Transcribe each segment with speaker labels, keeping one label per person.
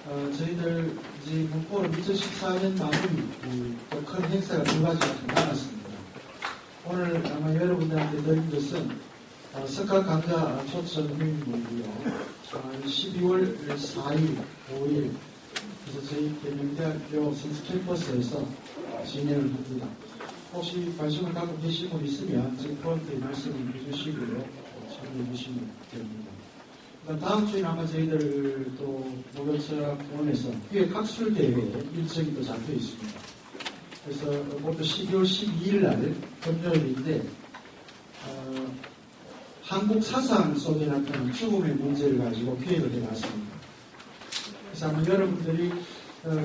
Speaker 1: 저희들 이제 문고는 2014년 말이 큰 행사가 두 가지가 많았습니다. 오늘 아마 여러분들한테 드린 것은 석학 강좌 초청 모임이고요. 12월 4일, 5일 그래서 저희 계명대학교 선수 캠퍼스에서 진행을 합니다. 혹시 관심을 갖고 계신 분 있으면 저희 프런트에 말씀을 해주시고요. 참여해 주시면 됩니다. 다음 주에는 아마 저희들 또 목욕처학원에서 기획학술대회 일정이 또 잡혀 있습니다. 그래서 그것도 12월 12일 날 금요일인데 한국 사상 속에 나타난 죽음의 문제를 가지고 기획을 해놨습니다. 그래서 아마 여러분들이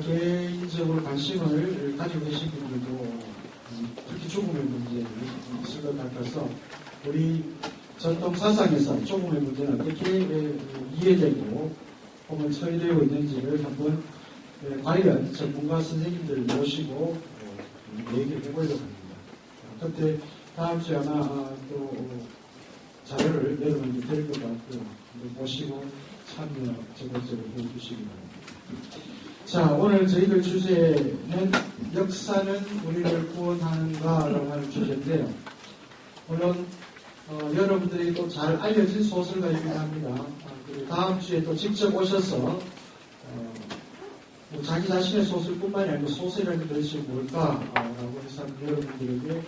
Speaker 1: 개인적으로 관심을 가지고 계신 분들도 특히 죽음의 문제를 있을 것 같아서 우리 전통 사상에서 죽음의 문제는 어떻게 이해되고 혹은 처리되고 있는지를 한번 관련 전문가 선생님들 모시고 얘기를 해보려고 합니다. 그때 다음 주에 아마 또 자료를 여러분께 드릴 것 같고요. 모시고 참여 적극적으로 해주시기 바랍니다. 자, 오늘 저희들 주제는 역사는 우리를 구원하는가라고 하는 주제인데요. 물론 여러분들이 또 잘 알려진 소설가이기도 합니다. 그리고 다음 주에 또 직접 오셔서 뭐 자기 자신의 소설뿐만이 아니고 소설이라는 것이 뭘까라고 해서 여러분들에게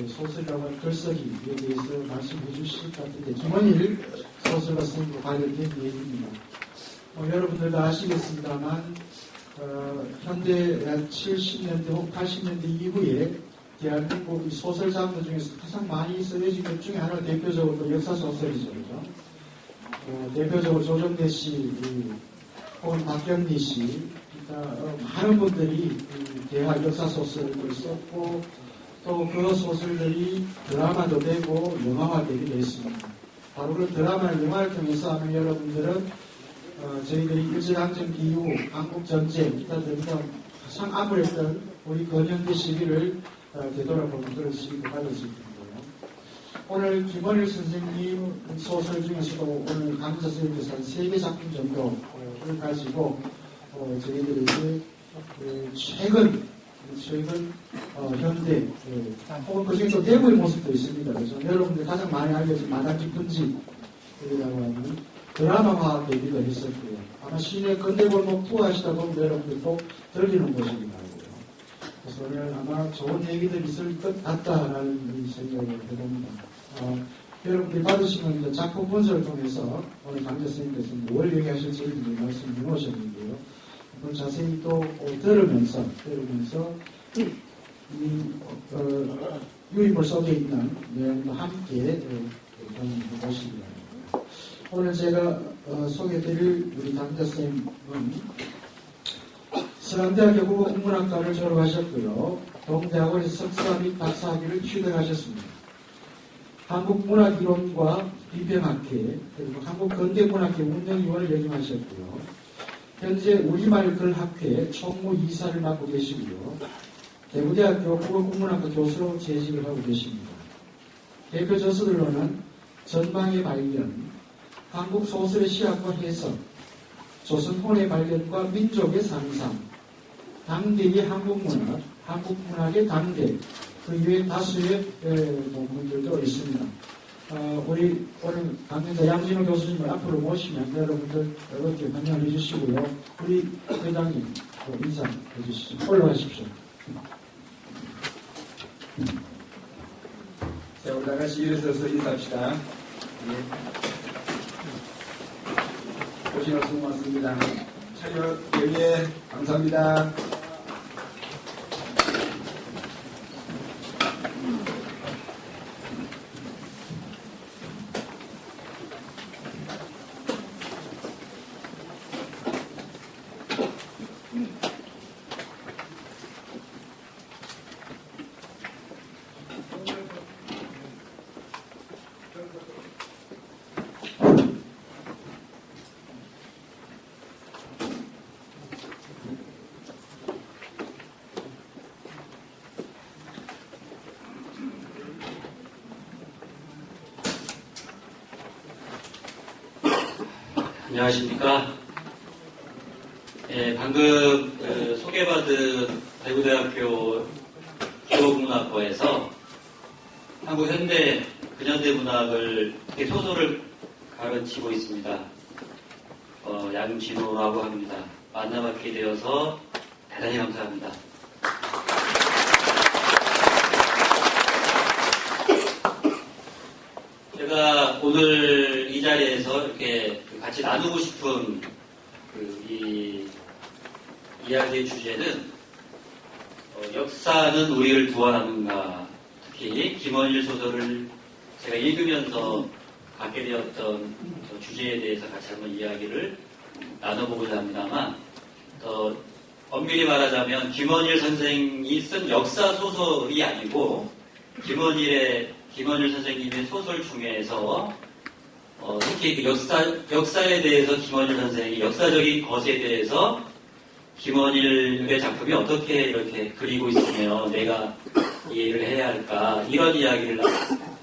Speaker 1: 소설이라고 하는 글쓰기에 대해서 말씀해 주실 것 같은데 김원일 소설가 선생님과 관련된 얘기입니다. 여러분들도 아시겠습니다만 현대 70년대 혹 80년대 이후에 대한민국 소설 장르 중에서 가장 많이 쓰여진 것 중에 하나가 대표적으로 역사 소설이죠. 그죠? 대표적으로 조정래 씨, 혹은 박경리 씨, 그러니까 많은 분들이 대화 역사 소설을 썼고 또 그 소설들이 드라마도 되고 영화화되기도 했습니다. 바로 그 드라마나 영화를 통해서 아마 여러분들은 저희들이 일제강점기 이후 한국전쟁, 기타 등등 가장 암울했던 우리 근현대 시기를 되돌아보는 그런 시기도 가졌을 텐데요. 오늘 김원일 선생님 소설 중에서도 오늘 강좌 선생님께서 한 3개 작품 정도를 가지고 저희들이 최근 현대 혹은 그 중에 또 대구의 모습도 있습니다. 그래서 여러분들 가장 많이 알려진 마당 깊은 집이라고 하는 드라마화 되기도 했었고요. 아마 시내 근대골목 투어하시다 보면 여러분들 꼭 들리는 곳이기도 하고요. 그래서 오늘 아마 좋은 얘기들이 있을 것 같다라는 생각을 해봅니다. 여러분들이 받으시는 작품 분석을 통해서 오늘 강좌 선생님께서 뭘 얘기하실지 말씀해 놓으셨는데요. 그걸 자세히 또 들으면서 유인물 속에 있는 내용도 함께 보시기 바랍니다. 오늘 제가 소개해드릴 우리 강좌 선생님은 서강대학교 국어국문학과를 졸업하셨고요. 동대학원에서 석사 및 박사학위를 취득하셨습니다. 한국문학이론과 비평학회 그리고 한국근대문학회 운영위원을 역임하셨고요. 현재 우리말 글학회 총무 이사를 맡고 계시고요. 대구대학교 국어국문학과 교수로 재직을 하고 계십니다. 대표 저서들로는 전망의 발견, 한국소설의 시학과 해석, 조선혼의 발견과 민족의 상상, 당대의 한국문학, 한국문학의 당대, 그 이외에 다수의 논문들도 있습니다. 우리 오늘 강연자 양진호 교수님을 앞으로 모시면 여러분들 이렇게 환영해 주시고요. 우리 회장님 인사해 주시죠. 올라가십시오.
Speaker 2: 자, 우리 다 같이 일어서서 인사합시다. 오시는 수고 많습니다. 차려 예의에 감사합니다.
Speaker 3: 안녕하십니까. 예, 방금 소개받은 대구대학교 기록문학과에서 한국 현대 근현대 문학을 소설을 가르치고 있습니다. 양진호라고 합니다. 만나뵙게 되어서 대단히 감사합니다. 제가 오늘 이 자리에서 이렇게 같이 나누고 싶은 이 이야기의 주제는 역사는 우리를 구원하는가, 특히 김원일 소설을 제가 읽으면서 갖게 되었던 주제에 대해서 같이 한번 이야기를 나눠보고자 합니다만, 엄밀히 말하자면 김원일 선생이 쓴 역사 소설이 아니고 김원일 선생님의 소설 중에서 특히 역사에 대해서 김원일 선생이 역사적인 것에 대해서 김원일의 작품이 어떻게 이렇게 그리고 있으며 내가 이해를 해야 할까, 이런 이야기를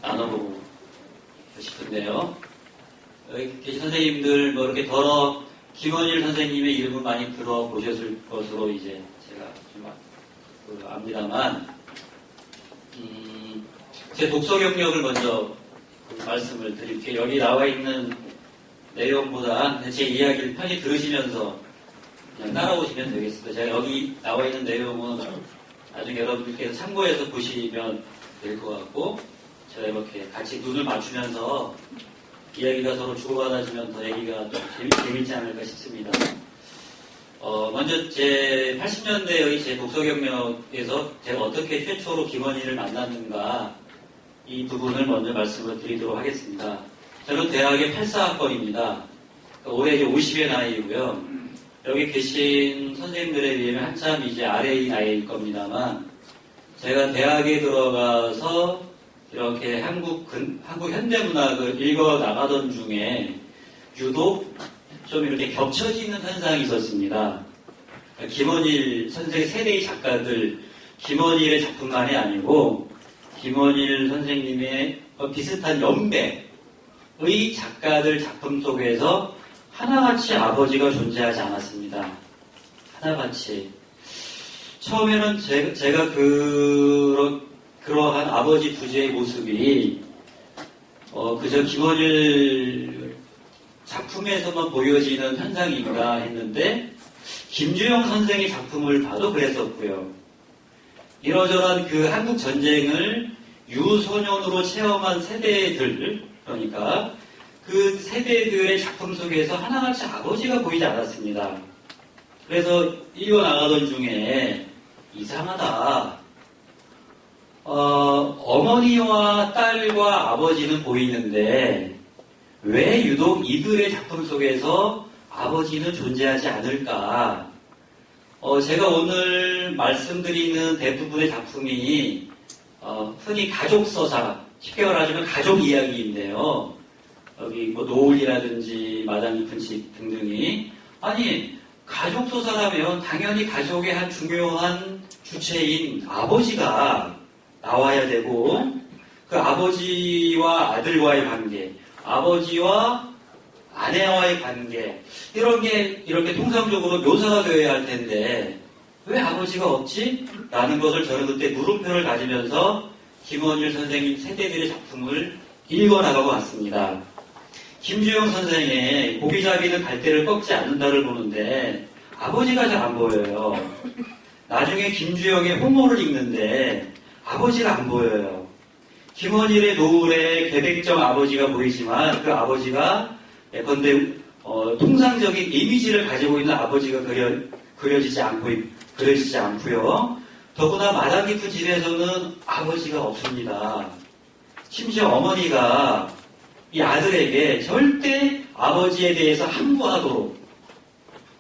Speaker 3: 나눠보고 싶은데요. 여기 계신 선생님들 이렇게 김원일 선생님의 이름은 많이 들어보셨을 것으로 이제 제가 좀 압니다만, 제 독서 경력을 먼저 말씀을 드릴게요. 여기 나와 있는 내용보다 제 이야기를 편히 들으시면서 그냥 따라오시면 되겠습니다. 제가 여기 나와 있는 내용은 나중에 여러분들께서 참고해서 보시면 될 것 같고, 제가 이렇게 같이 눈을 맞추면서 이야기가 서로 주고받아주면 더 얘기가 좀 재밌지 않을까 싶습니다. 먼저 제 80년대의 제 독서 경력에서 제가 어떻게 최초로 김원일을 만났는가, 이 부분을 먼저 말씀을 드리도록 하겠습니다. 저는 대학의 84학번입니다. 올해 이제 50의 나이이고요. 여기 계신 선생님들에 비하면 한참 이제 아래의 나이일 겁니다만, 제가 대학에 들어가서 이렇게 한국 현대문학을 읽어 나가던 중에 유독 좀 이렇게 겹쳐지는 현상이 있었습니다. 김원일 선생 세대의 작가들, 김원일의 작품만이 아니고 김원일 선생님의 비슷한 연배의 작가들 작품 속에서 하나같이 아버지가 존재하지 않았습니다. 하나같이. 처음에는 제가 그러한 아버지 부재의 모습이 그저 김원일 작품에서만 보여지는 현상인가 했는데, 김주영 선생의 작품을 봐도 그랬었고요. 이러저러한 한국 전쟁을 유소년으로 체험한 세대들, 그러니까 그 세대들의 작품 속에서 하나같이 아버지가 보이지 않았습니다. 그래서 읽어나가던 중에 이상하다. 어머니와 딸과 아버지는 보이는데 왜 유독 이들의 작품 속에서 아버지는 존재하지 않을까? 제가 오늘 말씀드리는 대부분의 작품이 흔히 가족 서사, 쉽게 말하자면 가족 이야기인데요. 여기 노을이라든지 마당 깊은 집 등등이, 아니 가족 서사라면 당연히 가족의 한 중요한 주체인 아버지가 나와야 되고, 그 아버지와 아들과의 관계, 아버지와 아내와의 관계, 이런 게 이렇게 통상적으로 묘사가 되어야 할 텐데 왜 아버지가 없지? 라는 것을 저는 그때 물음표를 가지면서 김원일 선생님 세대들의 작품을 읽어나가고 왔습니다. 김주영 선생의 고기잡이는 갈대를 꺾지 않는다를 보는데 아버지가 잘 안 보여요. 나중에 김주영의 호모를 읽는데 아버지가 안 보여요. 김원일의 노을에 괴백정 아버지가 보이지만 그 아버지가 예컨대 통상적인 이미지를 가지고 있는 아버지가 그려지지 않고요. 더구나 마당 깊은 집에서는 아버지가 없습니다. 심지어 어머니가 이 아들에게 절대 아버지에 대해서 함구하도록,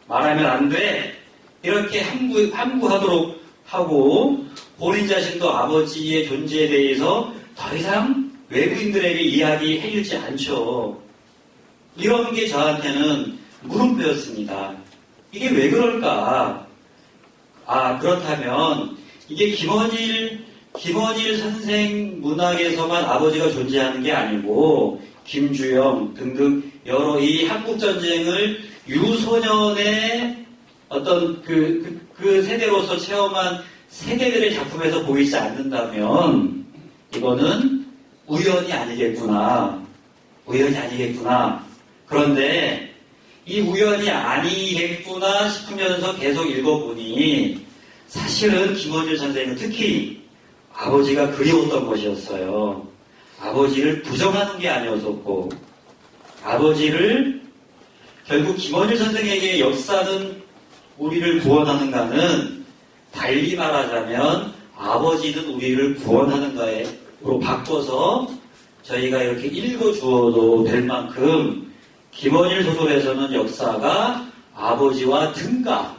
Speaker 3: 말하면 안 돼, 이렇게 함구하도록 하고, 본인 자신도 아버지의 존재에 대해서 더 이상 외부인들에게 이야기해 주지 않죠. 이런 게 저한테는 물음표였습니다. 이게 왜 그럴까? 그렇다면 이게 김원일 선생 문학에서만 아버지가 존재하는 게 아니고 김주영 등등 여러 이 한국전쟁을 유소년의 어떤 그 세대로서 체험한 세대들의 작품에서 보이지 않는다면 이거는 우연이 아니겠구나. 우연이 아니겠구나. 그런데 이 우연이 아니겠구나 싶으면서 계속 읽어보니 사실은 김원일 선생님은 특히 아버지가 그리웠던 것이었어요. 아버지를 부정하는 게 아니었었고 아버지를 결국 김원일 선생에게 역사는 우리를 구원하는가는 달리 말하자면 아버지는 우리를 구원하는가로 바꿔서 저희가 이렇게 읽어주어도 될 만큼 김원일 소설에서는 역사가 아버지와 등가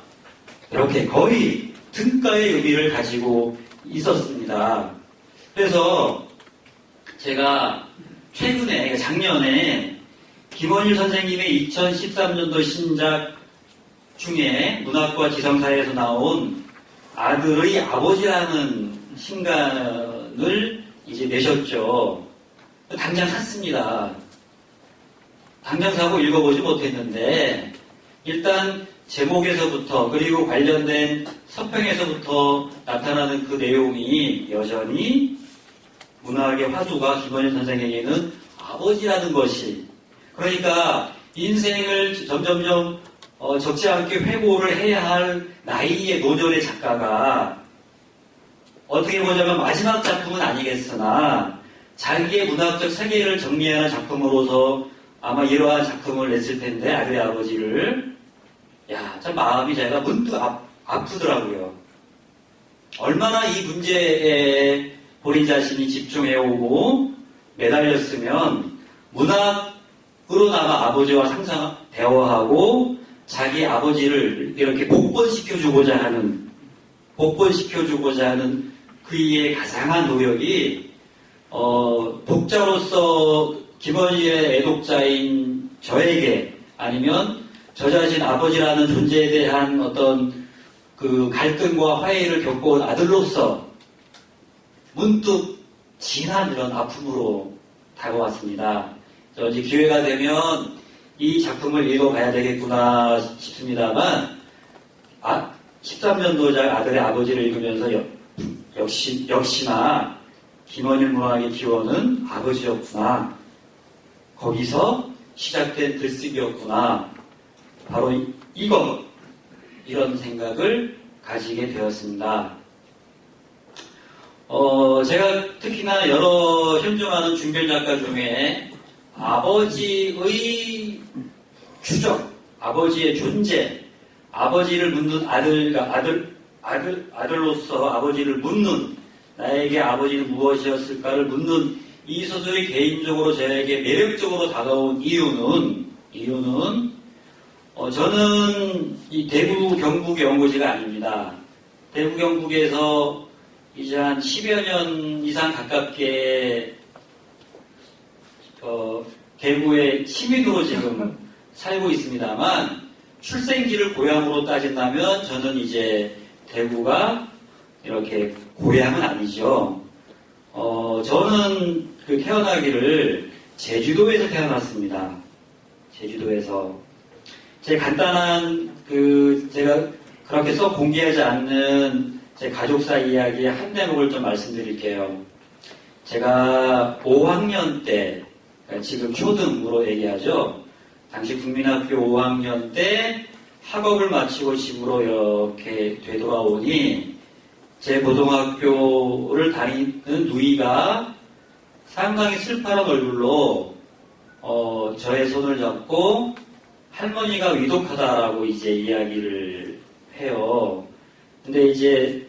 Speaker 3: 이렇게 거의 등가의 의미를 가지고 있었습니다. 그래서 제가 최근에 작년에 김원일 선생님의 2013년도 신작 중에 문학과 지성사에서 나온 아들의 아버지라는 신간을 이제 내셨죠. 당장 샀습니다. 당장 사고 읽어보지 못했는데 일단 제목에서부터 그리고 관련된 서평에서부터 나타나는 그 내용이 여전히 문학의 화두가 김원일 선생에게는 아버지라는 것이 그러니까 인생을 점점점 적지 않게 회고를 해야 할 나이의 노년의 작가가 어떻게 보자면 마지막 작품은 아니겠으나 자기의 문학적 세계를 정리하는 작품으로서 아마 이러한 작품을 냈을 텐데 아들의 아버지를 참 마음이 제가 문득 아프더라고요. 얼마나 이 문제에 본인 자신이 집중해오고 매달렸으면 문학으로나마 아버지와 상상 대화하고 자기 아버지를 이렇게 복권시켜주고자 하는 그의 가상한 노력이 독자로서 김원일의 애독자인 저에게 아니면 저 자신 아버지라는 존재에 대한 어떤 그 갈등과 화해를 겪어온 아들로서 문득 진한 이런 아픔으로 다가왔습니다. 이제 기회가 되면 이 작품을 읽어봐야 되겠구나 싶습니다만 13년도작 아들의 아버지를 읽으면서 역시나 김원일 문학의 기원은 아버지였구나. 거기서 시작된 글쓰기였구나. 바로 이런 생각을 가지게 되었습니다. 제가 특히나 여러 현존하는 중견 작가 중에 아버지의 추적, 아버지의 존재, 아버지를 묻는 아들로서 아버지를 묻는 나에게 아버지는 무엇이었을까를 묻는 이 소설이 개인적으로 저에게 매력적으로 다가온 이유는 저는 이 대구 경북의 연고지가 아닙니다. 대구 경북에서 이제 한 10여 년 이상 가깝게 대구의 시민으로 지금 살고 있습니다만 출생지를 고향으로 따진다면 저는 이제 대구가 이렇게 고향은 아니죠. 저는 그 태어나기를 제주도에서 태어났습니다. 제주도에서. 제 간단한 제가 그렇게 썩 공개하지 않는 제 가족사 이야기의 한 대목을 좀 말씀드릴게요. 제가 5학년 때, 그러니까 지금 초등으로 얘기하죠. 당시 국민학교 5학년 때 학업을 마치고 집으로 이렇게 되돌아오니 제 고등학교를 다니는 누이가 상당히 슬퍼하는 얼굴로 저의 손을 잡고 할머니가 위독하다라고 이제 이야기를 해요. 근데 이제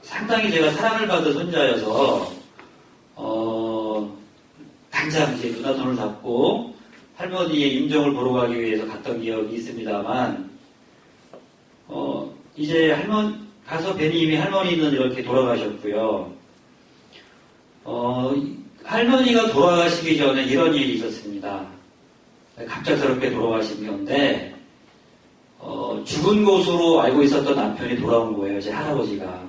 Speaker 3: 상당히 제가 사랑을 받은 손자여서 당장 이제 누나 손을 잡고 할머니의 임종을 보러 가기 위해서 갔던 기억이 있습니다만 이제 가서 뵈니 이미 할머니는 이렇게 돌아가셨고요. 할머니가 돌아가시기 전에 이런 일이 있었습니다. 갑작스럽게 돌아가신 건데 죽은 것으로 알고 있었던 남편이 돌아온 거예요. 제 할아버지가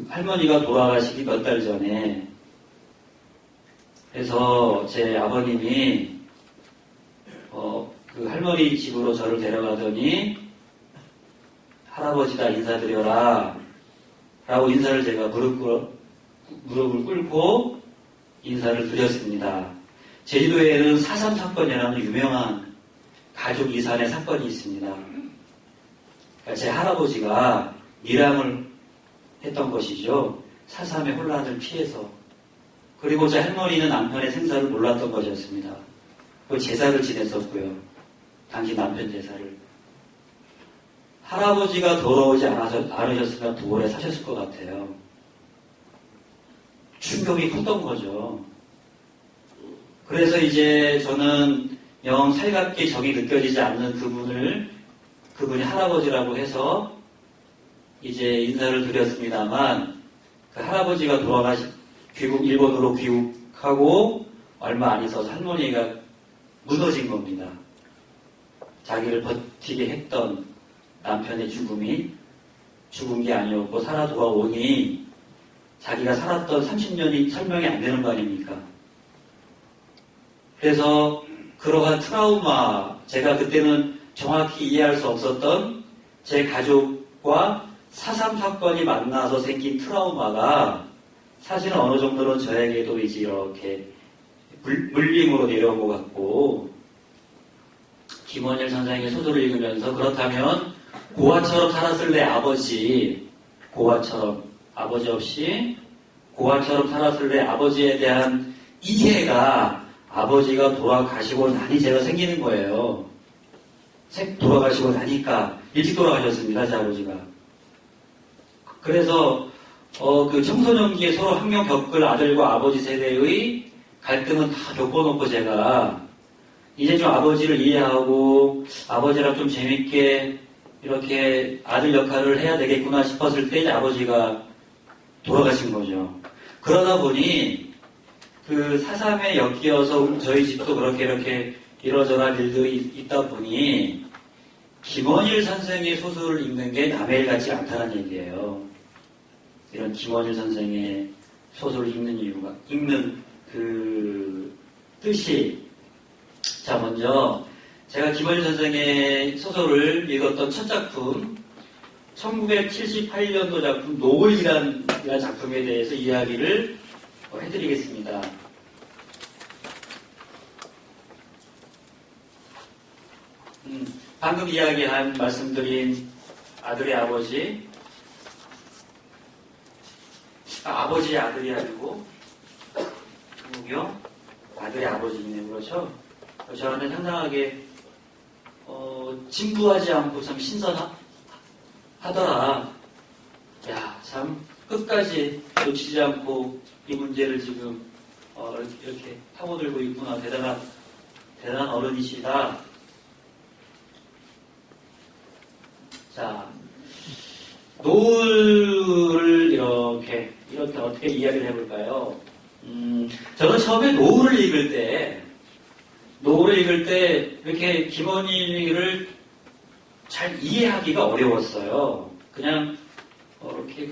Speaker 3: 할머니가 돌아가시기 몇 달 전에. 그래서 제 아버님이 그 할머니 집으로 저를 데려가더니 할아버지다 인사드려라 라고 인사를 제가 무릎을 꿇고 인사를 드렸습니다. 제주도에는 4.3 사건이라는 유명한 가족 이산의 사건이 있습니다. 그러니까 제 할아버지가 밀항을 했던 것이죠. 4.3의 혼란을 피해서. 그리고 제 할머니는 남편의 생사를 몰랐던 것이었습니다. 그 제사를 지냈었고요. 당시 남편 제사를. 할아버지가 돌아오지 않으셨으면 도올에 사셨을 것 같아요. 충격이 컸던 거죠. 그래서 이제 저는 영 살갑게 정이 느껴지지 않는 그분이 할아버지라고 해서 이제 인사를 드렸습니다만, 그 할아버지가 일본으로 귀국하고 얼마 안 있어서 할머니가 무너진 겁니다. 자기를 버티게 했던 남편의 죽음이 죽은 게 아니었고 살아 돌아오니 자기가 살았던 30년이 설명이 안 되는 거 아닙니까? 그래서 그러한 트라우마, 제가 그때는 정확히 이해할 수 없었던 제 가족과 4.3 사건이 만나서 생긴 트라우마가 사실은 어느 정도는 저에게도 이제 이렇게 물림으로 내려온 것 같고, 김원일 선생의 소설을 읽으면서 그렇다면 고아처럼 살았을 내 아버지, 아버지 없이 고아처럼 살았을 내 아버지에 대한 이해가 아버지가 돌아가시고 나니 제가 생기는 거예요. 돌아가시고 나니까 일찍 돌아가셨습니다, 제 아버지가. 그래서 그 청소년기에 서로 학명 겪을 아들과 아버지 세대의 갈등은 다 겪어놓고 제가 이제 좀 아버지를 이해하고 아버지랑 좀 재밌게 이렇게 아들 역할을 해야 되겠구나 싶었을 때 이제 아버지가 돌아가신 거죠. 그러다 보니 그 4.3에 엮여서 저희 집도 그렇게 이렇게 이러저러한 일들이 있다 보니 김원일 선생의 소설을 읽는 게 남의 일 같지 않다는 얘기예요. 이런 김원일 선생의 소설을 읽는 그 뜻이, 자, 먼저 제가 김원일 선생의 소설을 읽었던 첫 작품, 1978년도 작품 노을이라는 작품에 대해서 이야기를 해드리겠습니다. 방금 말씀드린 아들의 아버지, 아버지의 아들이 아니고 누구요? 아들의 아버지이네, 그렇죠? 저한테 상당하게 진부하지 않고 참 신선하더라. 야, 참 끝까지 놓치지 않고 이 문제를 지금 이렇게 파고들고 있구나. 대단한 어른이시다. 자, 노을을 이렇게 어떻게 이야기를 해볼까요? 저는 처음에 노을을 읽을 때 이렇게 김원일을 잘 이해하기가 어려웠어요. 그냥 이렇게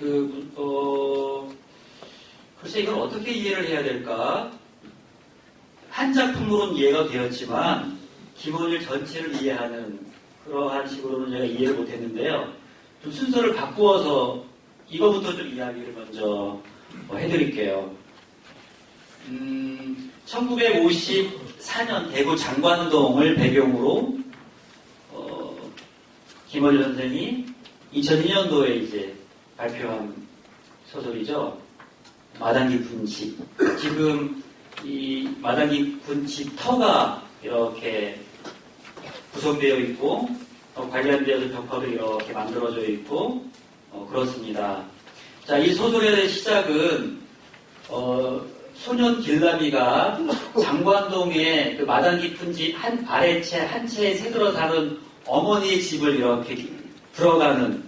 Speaker 3: 글쎄 이걸 어떻게 이해를 해야 될까? 한 작품으로는 이해가 되었지만 김원일 전체를 이해하는 그러한 식으로는 제가 이해를 못했는데요. 좀 순서를 바꾸어서 이거부터 좀 이야기를 먼저 해드릴게요. 1954년 대구 장관동을 배경으로 김원일 선생이 2002년도에 이제 발표한 소설이죠. 마당 깊은 집. 지금 이 마당 깊은 집 터가 이렇게 구성되어 있고 관련되어서 벽화도 이렇게 만들어져 있고 그렇습니다. 자, 이 소설의 시작은 소년 길라미가 장관동의 그 마당 깊은 집 아래채 한 채에 새들어 사는 어머니의 집을 이렇게 들어가는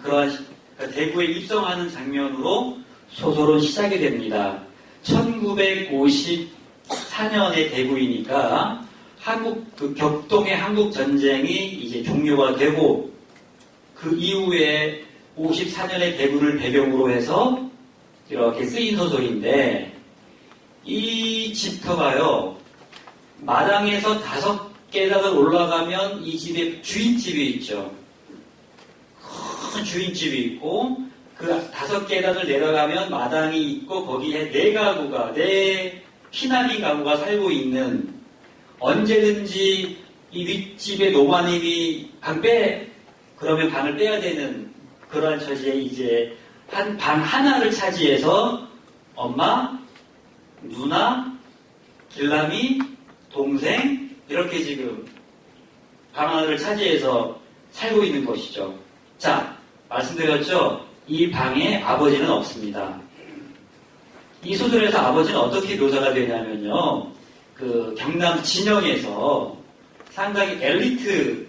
Speaker 3: 그러한 대구에 입성하는 장면으로 소설은 시작이 됩니다. 1954년의 대구이니까 그 격동의 한국 전쟁이 이제 종료가 되고 그 이후에 54년의 대구를 배경으로 해서 이렇게 쓰인 소설인데 이 집터가요 마당에서 5계단을 올라가면 이 집에 주인집이 있죠. 큰 주인집이 있고 그 5계단을 내려가면 마당이 있고 거기에 4가구가 4피난민 가구가 살고 있는, 언제든지 이 윗집의 노마님이 그러면 방을 빼야 되는 그러한 처지에 이제 방 하나를 차지해서 엄마, 누나, 길남이, 동생 이렇게 지금 방 하나를 차지해서 살고 있는 것이죠. 자, 말씀드렸죠? 이 방에 아버지는 없습니다. 이 소설에서 아버지는 어떻게 묘사가 되냐면요. 그 경남 진영에서 상당히 엘리트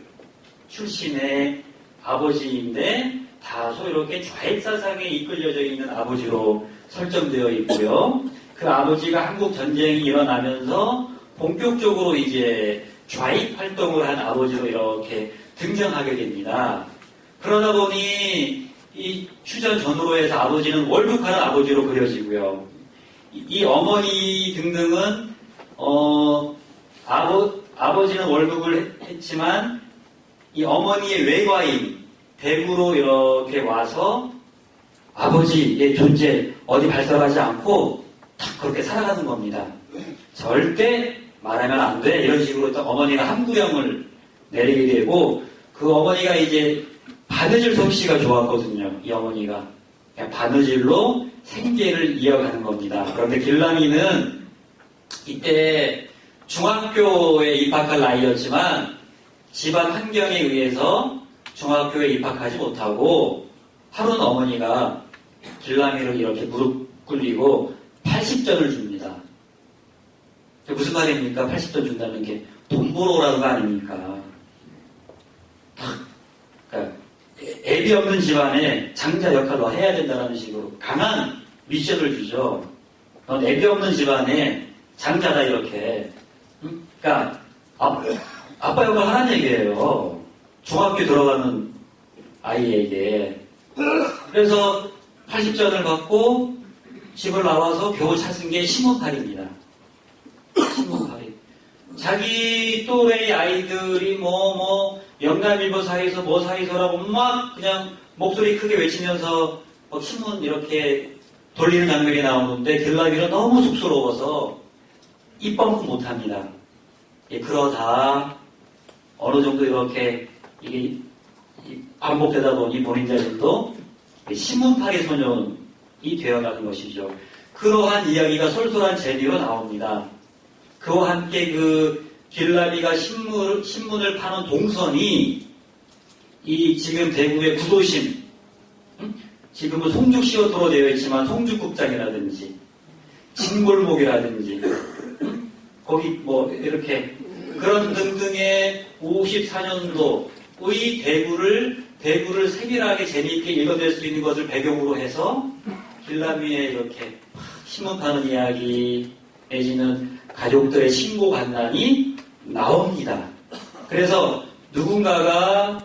Speaker 3: 출신의 아버지인데 다소 이렇게 좌익사상에 이끌려져 있는 아버지로 설정되어 있고요. 그 아버지가 한국 전쟁이 일어나면서 본격적으로 이제 좌익 활동을 한 아버지로 이렇게 등장하게 됩니다. 그러다 보니 이 추전 전후로에서 아버지는 월북하는 아버지로 그려지고요. 이 어머니 등등은 아버지는 월북을 했지만 이 어머니의 외과인 대구로 이렇게 와서 아버지의 존재 어디 발설하지 않고 딱 그렇게 살아가는 겁니다. 절대 말하면 안 돼. 이런 식으로 또 어머니가 함구령을 내리게 되고, 그 어머니가 이제 바느질 솜씨가 좋았거든요. 이 어머니가. 그냥 바느질로 생계를 이어가는 겁니다. 그런데 길남이는 이때 중학교에 입학할 나이였지만 집안 환경에 의해서 중학교에 입학하지 못하고, 하루는 어머니가 길남이를 이렇게 무릎 꿇리고 80전을 줍니다. 무슨 말입니까? 80전 준다는 게 돈 벌어 오라는 거 아닙니까? 그러니까 애비 없는 집안에 장자 역할로 해야 된다는 식으로 강한 미션을 주죠. 넌 애비 없는 집안에 장자다 이렇게. 그러니까 아빠 역할 하라는 얘기예요. 중학교 들어가는 아이에게. 그래서 80전을 받고 집을 나와서 겨우 찾은 게 신문팔입니다. 신문팔이. 자기 또래의 아이들이 영남일보 사이에서 사이서라고 막 그냥 목소리 크게 외치면서 신문 이렇게 돌리는 장면이 나오는데 길남이는 너무 쑥스러워서 입 뻥긋 못합니다. 그러다 어느 정도 이렇게 이게 반복되다 보니 본인 자신도 신문팔이 소년이 되어가는 것이죠. 그러한 이야기가 솔솔한 재미로 나옵니다. 그와 함께 그 길남이가 신문을 파는 동선이 이 지금 대구의 구도심, 지금은 송죽시어도로 되어 있지만 송죽국장이라든지 진골목이라든지 거기 이렇게 그런 등등의 54년도의 대구를 세밀하게 재미있게 읽어낼 수 있는 것을 배경으로 해서 길남이의 이렇게 신문 파는 이야기 내지는 가족들의 신고 관난이 나옵니다. 그래서 누군가가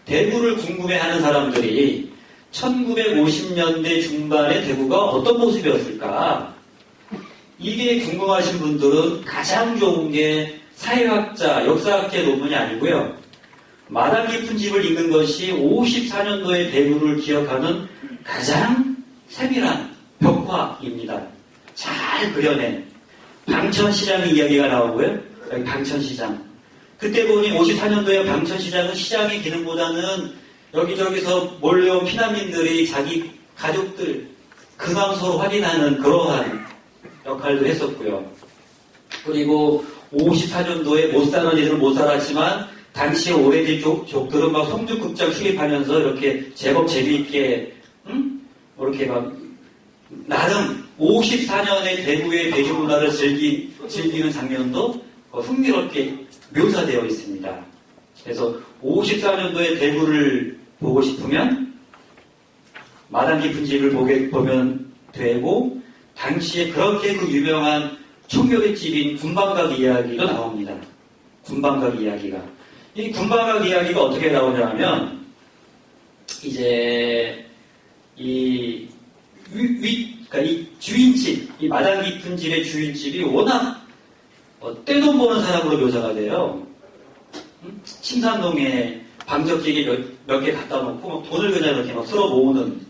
Speaker 3: 대구를 궁금해하는 사람들이 1950년대 중반의 대구가 어떤 모습이었을까? 이게 궁금하신 분들은 가장 좋은 게 사회학자, 역사학자 논문이 아니고요. 마당 깊은 집을 읽는 것이 54년도의 대구를 기억하는 가장 세밀한 벽화입니다. 잘 그려낸 방천시장의 이야기가 나오고요. 여기 방천시장. 그때 보니 54년도에 방천시장은 시장의 기능보다는 여기저기서 몰려온 피난민들이 자기 가족들 근황서로 확인하는 그러한 역할도 했었고요. 그리고 54년도에 못 사는 이들은 못 살았지만 당시에 오래된 족들은 막 송죽국장 출입하면서 이렇게 제법 재미있게 이렇게 막 나름 54년의 대구의 대중문화를 즐기는 장면도 흥미롭게 묘사되어 있습니다. 그래서 54년도의 대구를 보고 싶으면 마당 깊은 집을 보면 되고, 당시에 그렇게 그 유명한 청교대집인 군방각 이야기가 나옵니다. 군방각 이야기가. 이 군방각 이야기가 어떻게 나오냐면, 이제, 그러니까 이 주인집, 이 마당 깊은 집의 주인집이 워낙 떼돈 버는 사람으로 묘사가 돼요. 침산동에 방적기기 몇 개 갖다 놓고 막 돈을 그냥 이렇게 막 쓸어 모으는.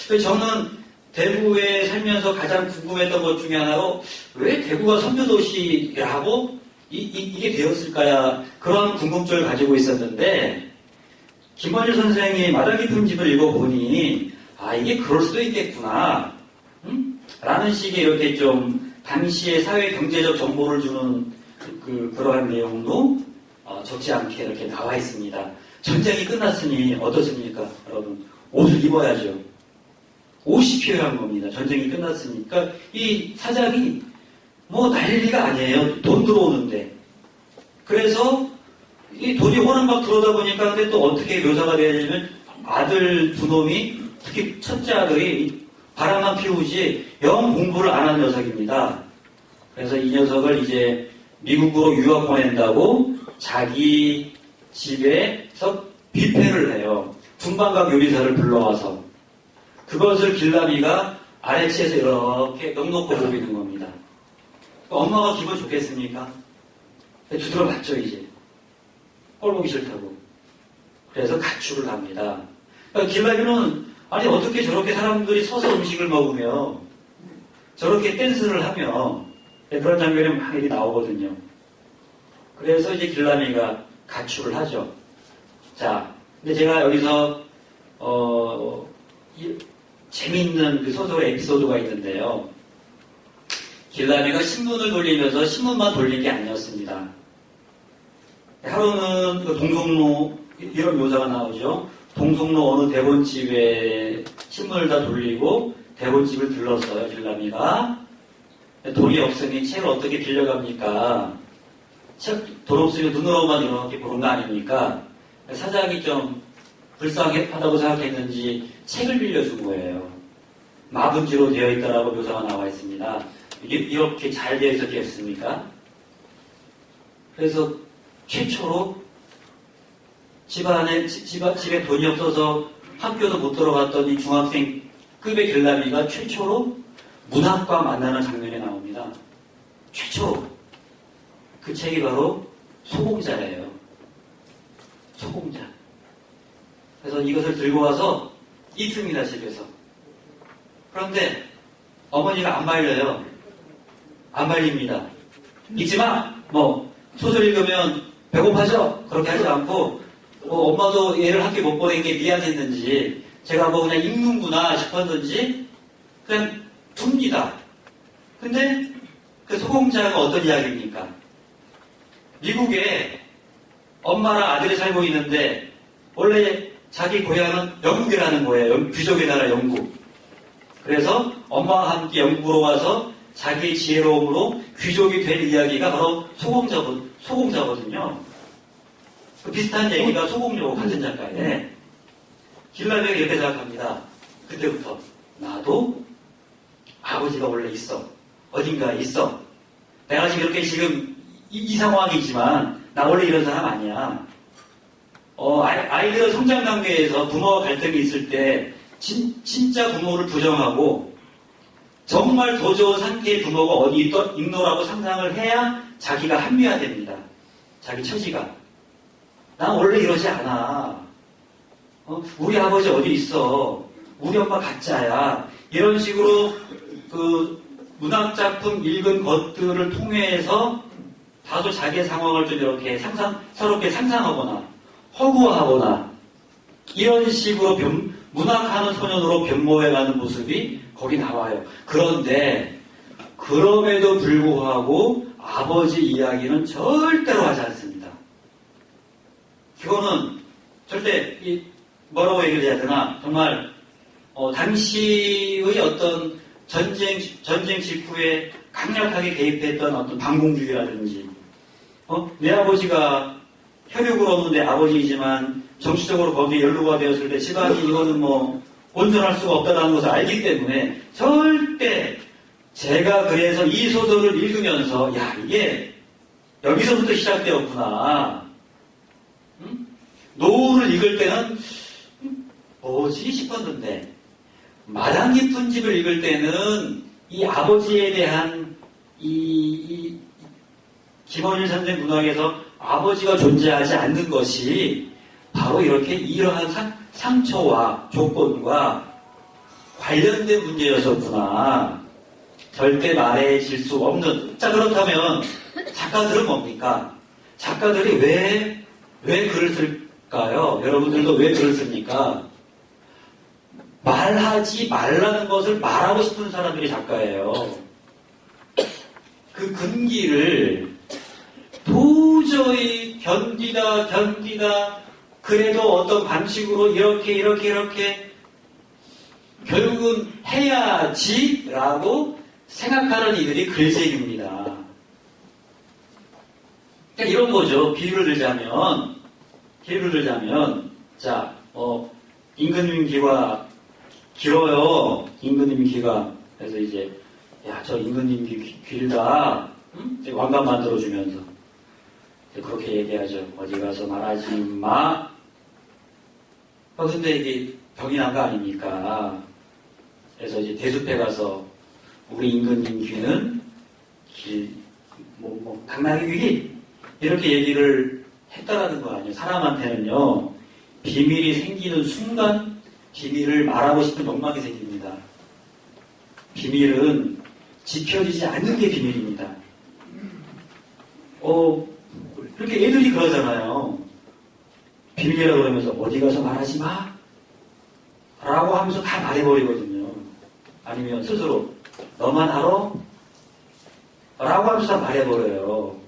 Speaker 3: 저는 대구에 살면서 가장 궁금했던 것 중에 하나로 왜 대구가 선교도시라고 이게 되었을까야 그런 궁금증을 가지고 있었는데 김원일 선생이 마당 깊은 집을 읽어보니 이게 그럴 수도 있겠구나 라는 식의 이렇게 좀 당시의 사회 경제적 정보를 주는 그러한 내용도 적지 않게 이렇게 나와 있습니다. 전쟁이 끝났으니 어떻습니까? 여러분 옷을 입어야죠. 옷이 필요한 겁니다. 전쟁이 끝났으니까 이 사장이 뭐 난리가 아니에요. 돈 들어오는데. 그래서 이 돈이 워낙 막 들어오다 보니까 근데 또 어떻게 묘사가 되냐면 아들 두 놈이 특히 첫째 아들이 바람만 피우지 영 공부를 안 한 녀석입니다. 그래서 이 녀석을 이제 미국으로 유학 보낸다고 자기 집에서 뷔페를 해요. 군방각 요리사를 불러와서 그것을 길라미가 아래치에서 이렇게 넉넉히 보고 있는 겁니다. 엄마가 기분 좋겠습니까? 두드려 맞죠 이제. 꼴 보기 싫다고. 그래서 가출을 합니다. 그러니까 길라미는 아니 어떻게 저렇게 사람들이 서서 음식을 먹으며 저렇게 댄스를 하며 그런 장면이 막 이렇게 나오거든요. 그래서 이제 길라미가 가출을 하죠. 자, 근데 제가 여기서 재미있는 그 소설의 에피소드가 있는데요. 길라미가 신문을 돌리면서 신문만 돌린 게 아니었습니다. 하루는 그 동성로 이런 묘사가 나오죠. 동성로 어느 대본집에 신문을 다 돌리고 대본집을 들렀어요. 길라미가. 돈이 없으니 책을 어떻게 빌려갑니까? 돈 없으면 눈으로만 이렇게 보는 거 아닙니까? 사장이 좀 불쌍하다고 생각했는지 책을 빌려준 거예요. 마분지로 되어 있다라고 묘사가 나와 있습니다. 이렇게 잘 되어 있었겠습니까? 그래서 최초로 집에 돈이 없어서 학교도 못 들어갔던 이 중학생급의 길라미가 최초로 문학과 만나는 장면이 나옵니다. 최초로. 그 책이 바로 소공자예요. 소공자. 그래서 이것을 들고 와서 읽습니다, 집에서. 그런데 어머니가 안 말려요. 안 말립니다. 읽지 마! 소설 읽으면 배고파져? 그렇게 하지 않고, 엄마도 얘를 학교 못 보낸 게 미안했는지, 제가 그냥 읽는구나 싶었는지, 그냥 둡니다. 근데 그 소공자가 어떤 이야기입니까? 미국에 엄마랑 아들이 살고 있는데, 원래 자기 고향은 영국이라는 거예요. 귀족의 나라 영국. 그래서 엄마와 함께 영국으로 와서 자기의 지혜로움으로 귀족이 된 이야기가 바로 소공자거든요. 그 비슷한 얘기가 소공녀고 같은 작가에 길라미가 이렇게 생각합니다. 그때부터 나도 아버지가 원래 있어. 어딘가에 있어. 내가 지금 이렇게 지금 이 상황이지만 나 원래 이런 사람 아니야. 아이들 성장 단계에서 부모와 갈등이 있을 때 진짜 부모를 부정하고 정말 더 좋은 상태의 부모가 어디 있노라고 상상을 해야 자기가 합리화됩니다. 자기 처지가. 난 원래 이러지 않아. 우리 아버지 어디 있어. 우리 엄마 가짜야. 이런 식으로 그 문학작품 읽은 것들을 통해서 다소 자기의 상황을 좀 이렇게 새롭게 상상하거나 허구화하거나 이런 식으로 문학하는 소년으로 변모해가는 모습이 거기 나와요. 그런데 그럼에도 불구하고 아버지 이야기는 절대로 하지 않습니다. 그거는 절대 뭐라고 얘기를 해야 되나 정말 당시의 어떤 전쟁 직후에 강력하게 개입했던 어떤 반공주의라든지 내 아버지가 혈육으로 없는 내 아버지이지만 정치적으로 거기에 연루가 되었을 때 집안이 이거는 온전할 수가 없다는 것을 알기 때문에 절대 제가 그래서 이 소설을 읽으면서 이게 여기서부터 시작되었구나. 노후를 읽을 때는 뭐지 싶었는데 마당 깊은 집을 읽을 때는 이 아버지에 대한 이 김원일 선생 문학에서 아버지가 존재하지 않는 것이 바로 이렇게 이러한 상처와 조건과 관련된 문제였었구나. 절대 말해질 수 없는. 자, 그렇다면 작가들은 뭡니까? 작가들이 왜 글을 쓸까요? 여러분들도 왜 글을 씁니까? 말하지 말라는 것을 말하고 싶은 사람들이 작가예요. 그 근기를 도저히 견디다 그래도 어떤 방식으로 이렇게 결국은 해야지라고 생각하는 이들이 글쟁이입니다. 그러니까 이런 거죠. 비유를 들자면 자, 임금님 귀가 길어요. 임금님 귀가. 그래서 이제 야, 저 임금님 귀 길다. 응? 왕관 만들어주면서 그렇게 얘기하죠. 어디 가서 말하지 마. 근데 이게 병이 난 거 아닙니까? 그래서 이제 대숲에 가서 우리 임금님 귀는 당나귀 귀 이렇게 얘기를 했다라는 거 아니에요. 사람한테는요, 비밀이 생기는 순간 비밀을 말하고 싶은 욕망이 생깁니다. 비밀은 지켜지지 않는 게 비밀입니다. 그렇게 애들이 그러잖아요. 비밀이라고 그러면서 어디 가서 말하지 마. 라고 하면서 다 말해버리거든요. 아니면 스스로 너만 알아? 라고 하면서 다 말해버려요.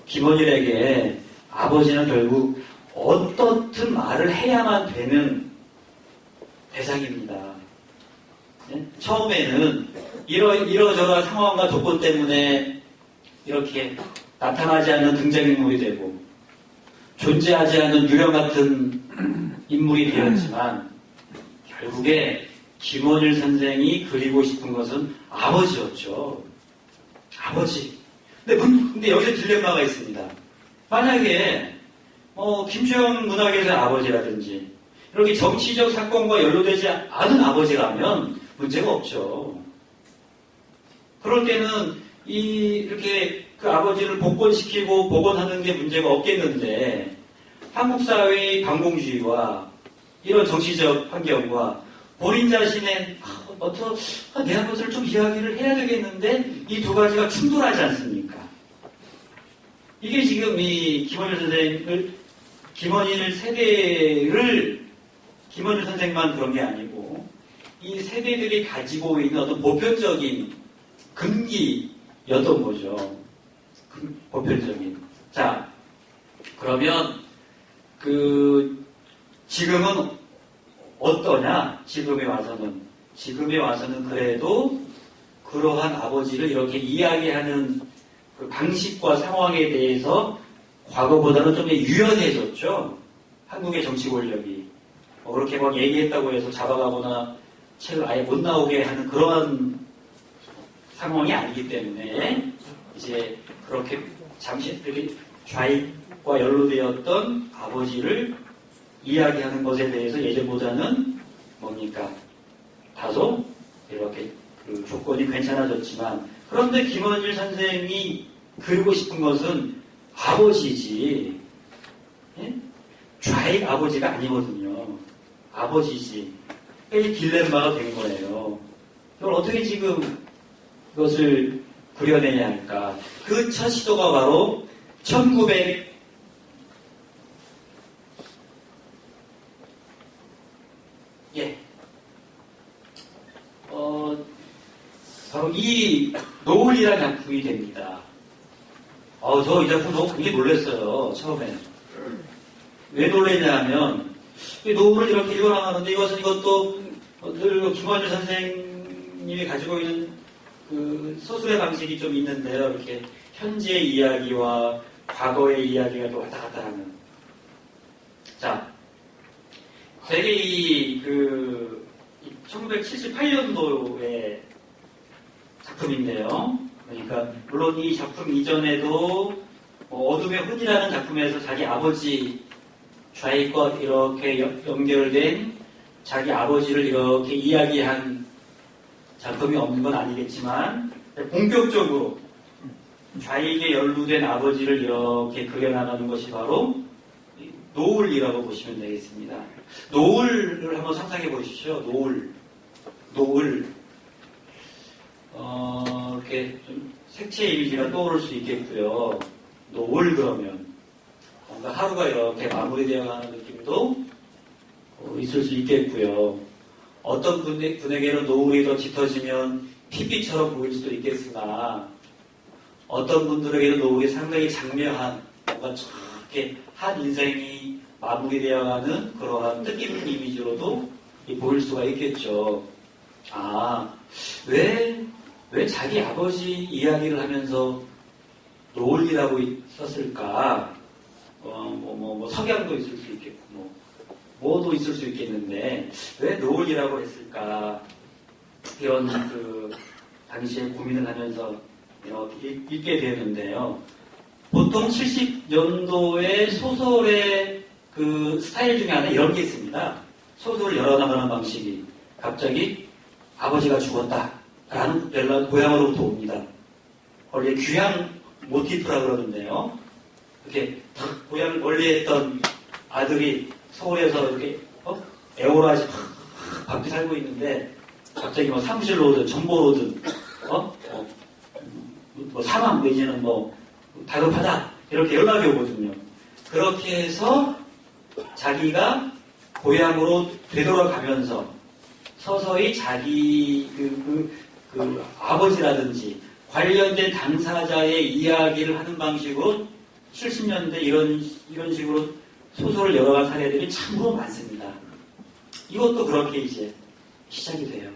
Speaker 3: 김원일에게 아버지는 결국 어떻든 말을 해야만 되는 대상입니다. 네? 처음에는 이러저러한 상황과 조건 때문에 이렇게 나타나지 않는 등장인물이 되고 존재하지 않는 유령 같은 인물이 되었지만 결국에 김원일 선생이 그리고 싶은 것은 아버지였죠. 아버지. 근데 여기서 딜레마가 있습니다. 만약에 김주영 문학에서의 아버지라든지 이렇게 정치적 사건과 연루되지 않은 아버지라면 문제가 없죠. 그럴 때는 이렇게 그 아버지를 복권시키고 복원하는 게 문제가 없겠는데 한국 사회의 반공주의와 이런 정치적 환경과 본인 자신의 내 아버지를 좀 이야기를 해야 되겠는데 이 두 가지가 충돌하지 않습니까? 이게 지금 이 김원일 세대를 김원일 선생만 그런 게 아니고 이 세대들이 가지고 있는 어떤 보편적인 근기였던 거죠. 보편적인. 자, 그러면 지금은 어떠냐? 지금에 와서는 그래도 그러한 아버지를 이렇게 이야기하는 그 방식과 상황에 대해서 과거보다는 좀 유연해졌죠. 한국의 정치 권력이. 그렇게 막 얘기했다고 해서 잡아가거나 책을 아예 못 나오게 하는 그런 상황이 아니기 때문에 이제 그렇게 잠시 이렇게 좌익과 연루되었던 아버지를 이야기하는 것에 대해서 예전보다는 뭡니까? 다소 이렇게 그 조건이 괜찮아졌지만 그런데 김원일 선생이 그리고 싶은 것은 아버지지. 예? 좌익 아버지가 아니거든요. 아버지지. 이 딜레마가 된 거예요. 그걸 어떻게 지금 그것을 그려내냐 할까. 그 첫 시도가 바로 1900 바로 이 노을이라는 작품이 됩니다. 저 이 작품 너무 굉장히 놀랐어요. 처음에. 왜 놀랐냐 하면 이 노을을 이렇게 읽어나가는데 이것도 늘 김원일 선생님이 가지고 있는 그 서술의 방식이 좀 있는데요. 이렇게 현재의 이야기와 과거의 이야기가 또 왔다 갔다 하는. 자, 되게 1978년도에 작품인데요. 그러니까 물론 이 작품 이전에도 어둠의 혼이라는 작품에서 자기 아버지 좌익과 이렇게 연결된 자기 아버지를 이렇게 이야기한 작품이 없는 건 아니겠지만 본격적으로 좌익에 연루된 아버지를 이렇게 그려나가는 것이 바로 노을이라고 보시면 되겠습니다. 노을을 한번 상상해 보십시오. 노을. 이렇게 좀 색채 이미지가 떠오를 수 있겠고요. 노을 그러면 뭔가 하루가 이렇게 마무리되어 가는 느낌도 있을 수 있겠고요. 어떤 분에게는 노을이 더 짙어지면 핏빛처럼 보일 수도 있겠으나 어떤 분들에게는 노을이 상당히 장묘한 뭔가 이렇게 한 인생이 마무리되어가는 그러한 뜻깊은 이미지로도 보일 수가 있겠죠. 왜 자기 아버지 이야기를 하면서 노을이라고 썼을까? 석양도 있을 수 있겠고, 뭐도 있을 수 있겠는데, 왜 노을이라고 했을까? 이런 당시에 고민을 하면서 이렇게 읽게 되는데요. 보통 70년도의 소설의 스타일 중에 하나 이런 게 있습니다. 소설을 열어나가는 방식이 갑자기 아버지가 죽었다 라는 연락 고향으로부터 옵니다. 원래 귀향 모티프라 그러는데요. 이렇게 고향을 멀리했던 아들이 서울에서 이렇게 애월하지 밖에 살고 있는데 갑자기 사무실로 오든 정보로 오든 사망 내지는 다급하다 이렇게 연락이 오거든요. 그렇게 해서 자기가 고향으로 되돌아가면서 서서히 자기 아버지라든지 관련된 당사자의 이야기를 하는 방식으로 70년대 이런 식으로 소설을 열어간 사례들이 참으로 많습니다. 이것도 그렇게 이제 시작이 돼요.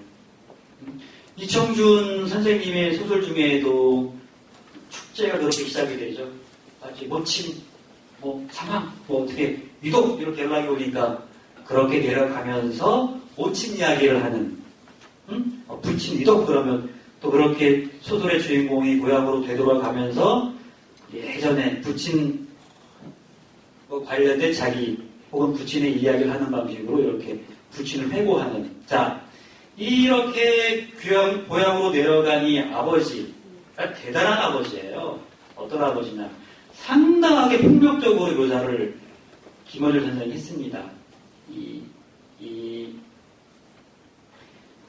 Speaker 3: 이청준 선생님의 소설 중에도 축제가 그렇게 시작이 되죠. 마치 모친, 사망, 어떻게 위독 이렇게 연락이 오니까 그렇게 내려가면서 모친 이야기를 하는 부친 위독 그러면 또 그렇게 소설의 주인공이 고향으로 되돌아가면서 예전에 부친 관련된 자기 혹은 부친의 이야기를 하는 방식으로 이렇게 부친을 회고하는 이렇게 고향으로 내려가니 아버지가 대단한 아버지예요. 어떤 아버지냐 상당하게 폭력적으로 묘사를 김원일 선생이 했습니다. 이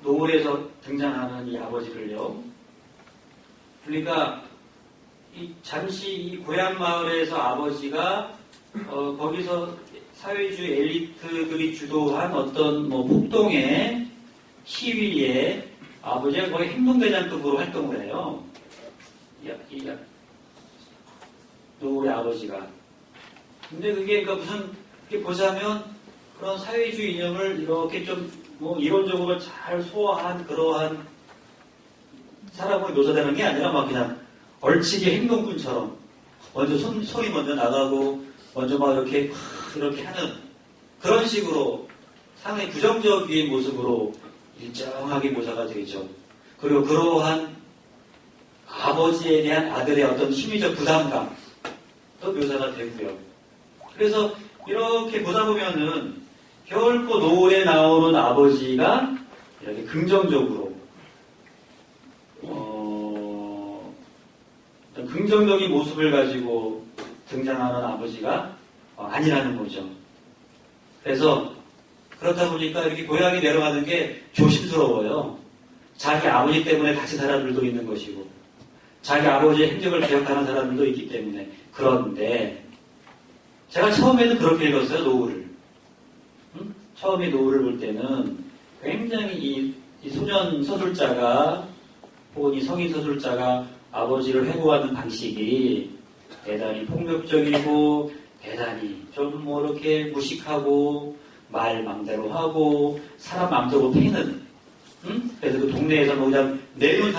Speaker 3: 노을에서 등장하는 이 아버지를요. 그러니까 잠시 이 고향 마을에서 아버지가 거기서 사회주의 엘리트들이 주도한 어떤 폭동의 시위에 아버지가 거의 행동대장급으로 활동을 해요. 노을의 아버지가. 근데 그게 이렇게 보자면 그런 사회주의 이념을 이렇게 좀 이론적으로 잘 소화한 그러한 사람으로 묘사되는 게 아니라 그냥 얼치기 행동꾼처럼 먼저 손이 먼저 나가고 먼저 이렇게 하는 그런 식으로 상당히 부정적인 모습으로 일정하게 묘사가 되죠. 그리고 그러한 아버지에 대한 아들의 어떤 심리적 부담감도 묘사가 되고요. 그래서 이렇게 보다 보면은 결코 노을에 나오는 아버지가 이렇게 긍정적으로 어떤 긍정적인 모습을 가지고 등장하는 아버지가 아니라는 거죠. 그래서 그렇다 보니까 이렇게 고향에 내려가는 게 조심스러워요. 자기 아버지 때문에 다친 사람들도 있는 것이고 자기 아버지의 행적을 기억하는 사람들도 있기 때문에. 그런데 제가 처음에는 그렇게 읽었어요. 노을을. 처음에 노을을 볼 때는 굉장히 이 소년 서술자가 혹은 이 성인 서술자가 아버지를 회고하는 방식이 대단히 폭력적이고 대단히 좀 이렇게 무식하고 말 맘대로 하고 사람 맘대로 패는 그래서 그 동네에서 그냥 내놓은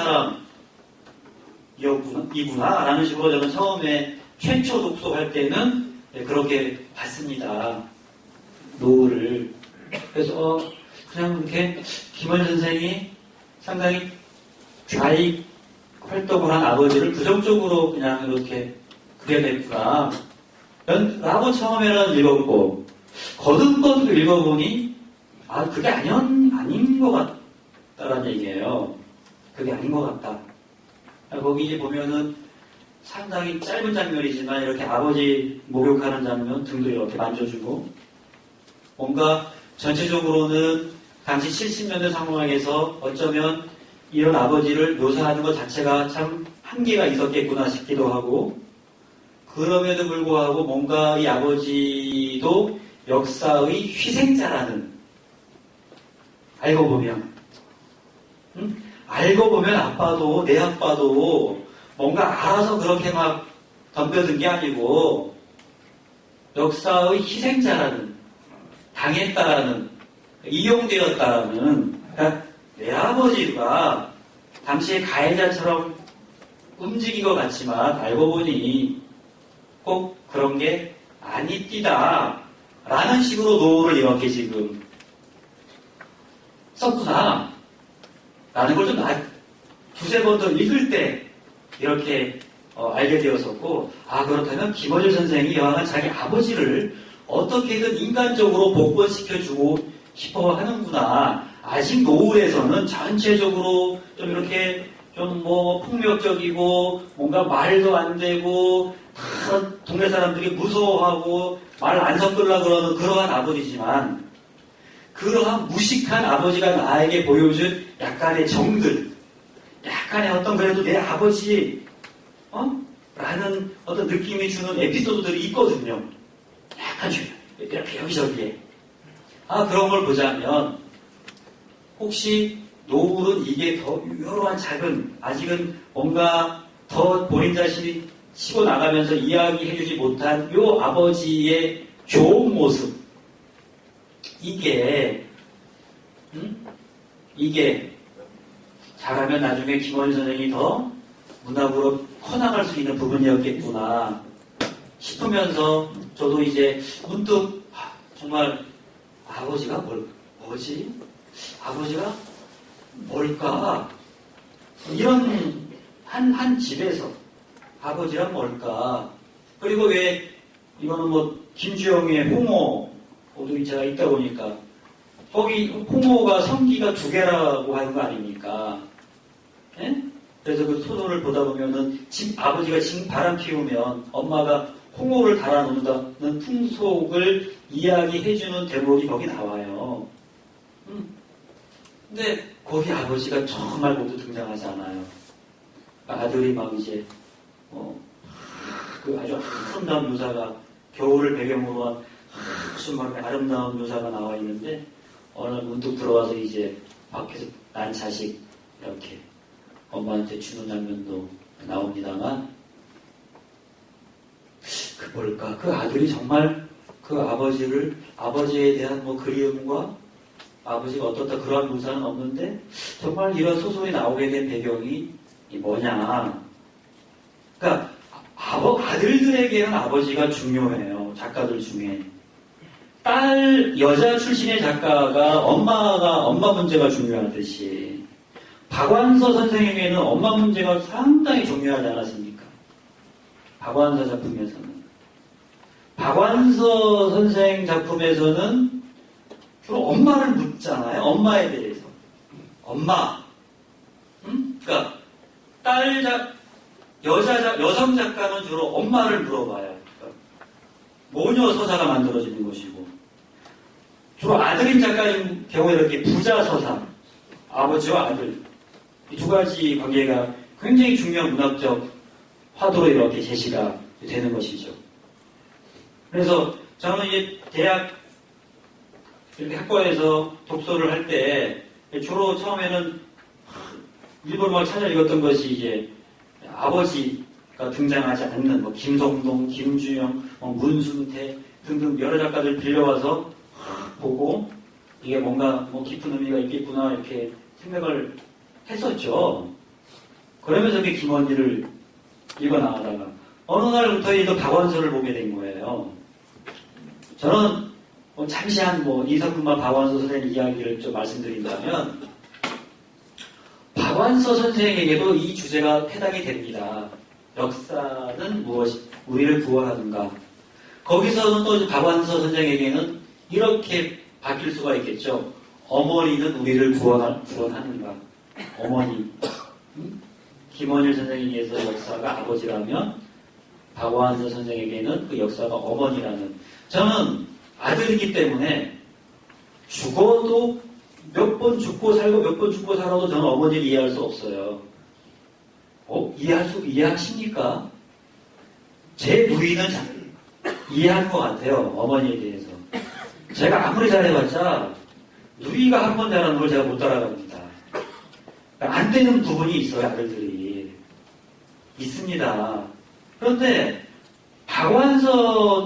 Speaker 3: 사람이구나 라는 식으로 저는 처음에 최초 독서할 때는 그렇게 봤습니다. 노을을. 그래서 그냥 이렇게 김원일 선생이 상당히 좌익 활동을 한 아버지를 부정적으로 그냥 이렇게 그려냈구나 라고 처음에는 읽었고 거듭거듭 읽어보니 그게 아닌 것 같다라는 얘기예요. 그게 아닌 것 같다. 거기 이제 보면은 상당히 짧은 장면이지만 이렇게 아버지 목욕하는 장면 등도 이렇게 만져주고 뭔가 전체적으로는 당시 70년대 상황에서 어쩌면 이런 아버지를 묘사하는 것 자체가 참 한계가 있었겠구나 싶기도 하고 그럼에도 불구하고 뭔가 이 아버지도 역사의 희생자라는 알고 보면 알고 보면 아빠도 내 아빠도 뭔가 알아서 그렇게 막 덤벼든 게 아니고 역사의 희생자라는 당했다라는 이용되었다라는 그러니까 내 아버지가 당시에 가해자처럼 움직인 것 같지만 알고 보니 꼭 그런 게 아니띠다 라는 식으로 노를 이렇게 지금 썼구나 라는 걸 좀 두세 번 더 읽을 때 이렇게 알게 되었었고 그렇다면 김어준 선생이 여하간 자기 아버지를 어떻게든 인간적으로 복원시켜주고 싶어 하는구나. 아직 노을에서는 전체적으로 좀 이렇게 좀 뭐 폭력적이고 뭔가 말도 안 되고 다 동네 사람들이 무서워하고 말 안 섞으려고 그러는 그러한 아버지지만 그러한 무식한 아버지가 나에게 보여준 약간의 정들 약간의 어떤 그래도 내 아버지 라는 어떤 느낌이 주는 에피소드들이 있거든요. 약간 이렇게 여기저기에 그런 걸 보자면 혹시 노을은 이게 더 유효한 작은 아직은 뭔가 더 본인 자신이 치고 나가면서 이야기해주지 못한 요 아버지의 좋은 모습 이게 잘하면 나중에 김원일 선생이 더 문학으로 커나갈 수 있는 부분이었겠구나 싶으면서 저도 이제 문득 정말 아버지가 뭐지? 아버지가 뭘까? 이런 한 집에서 아버지란 뭘까? 그리고 왜 이거는 뭐 김주영의 홍어도 제가 있다 보니까 거기 홍어가 성기가 2개라고 하는 거 아닙니까? 예? 그래서 그 소설을 보다 보면은 아버지가 바람 피우면 엄마가 홍어를 달아놓는다는 풍속을 이야기해주는 대목이 거기 나와요. 근데 거기 아버지가 정말 모두 등장하지 않아요. 아들이 막 이제 그 아주 아름다운 묘사가 겨울을 배경으로 한 정말 아름다운 묘사가 나와 있는데 어느 문득 들어와서 이제 밖에서 난 자식 이렇게 엄마한테 주는 장면도 나옵니다만 그 뭘까? 그 아들이 정말 그 아버지에 대한 뭐 그리움과 아버지가 어떻다 그러한 묘사는 없는데 정말 이런 소설이 나오게 된 배경이 뭐냐? 그러니까 아들들에게는 아버지가 중요해요. 작가들 중에. 여자 출신의 작가가 엄마 문제가 중요하듯이 박완서 선생에게는 엄마 문제가 상당히 중요하지 않았습니까? 박완서 작품에서는. 박완서 선생 작품에서는 주로 엄마를 묻잖아요. 엄마에 대해서. 엄마. 그러니까 여성 작가는 주로 엄마를 물어봐요. 그러니까 모녀 서사가 만들어지는 것이고 주로 아들인 작가인 경우에 이렇게 부자 서사, 아버지와 아들 이 두 가지 관계가 굉장히 중요한 문학적 화두로 이렇게 제시가 되는 것이죠. 그래서 저는 이제 대학 이렇게 학과에서 독서를 할 때 주로 처음에는 일본 막 찾아 읽었던 것이 이제 아버지가 등장하지 않는 뭐 김성동, 김주영, 문순태 등등 여러 작가들 빌려와서 보고 이게 뭔가 뭐 깊은 의미가 있겠구나 이렇게 생각을 했었죠. 그러면서 이렇게 김원일을 읽어 나가다가 어느 날부터 박완서를 보게 된 거예요. 저는 뭐 잠시 한 이사분만 박완서 선생님 이야기를 좀 말씀드린다면 박완서 선생에게도 이 주제가 해당이 됩니다. 역사는 무엇이 우리를 구원하는가. 거기서는 또 박완서 선생에게는 이렇게 바뀔 수가 있겠죠. 어머니는 우리를 구원하는가. 어머니. 김원일 선생에게서 역사가 아버지라면 박완서 선생에게는 그 역사가 어머니라는. 저는 아들이기 때문에 죽어도 몇 번 죽고 살고 몇 번 죽고 살아도 저는 어머니를 이해할 수 없어요. 이해하십니까? 제 부인은 이해할 것 같아요. 어머니에 대해서. 제가 아무리 잘해봤자 누이가 한 번 잘하는 걸 제가 못 따라갑니다. 안 되는 부분이 있어요. 아들들이. 있습니다. 그런데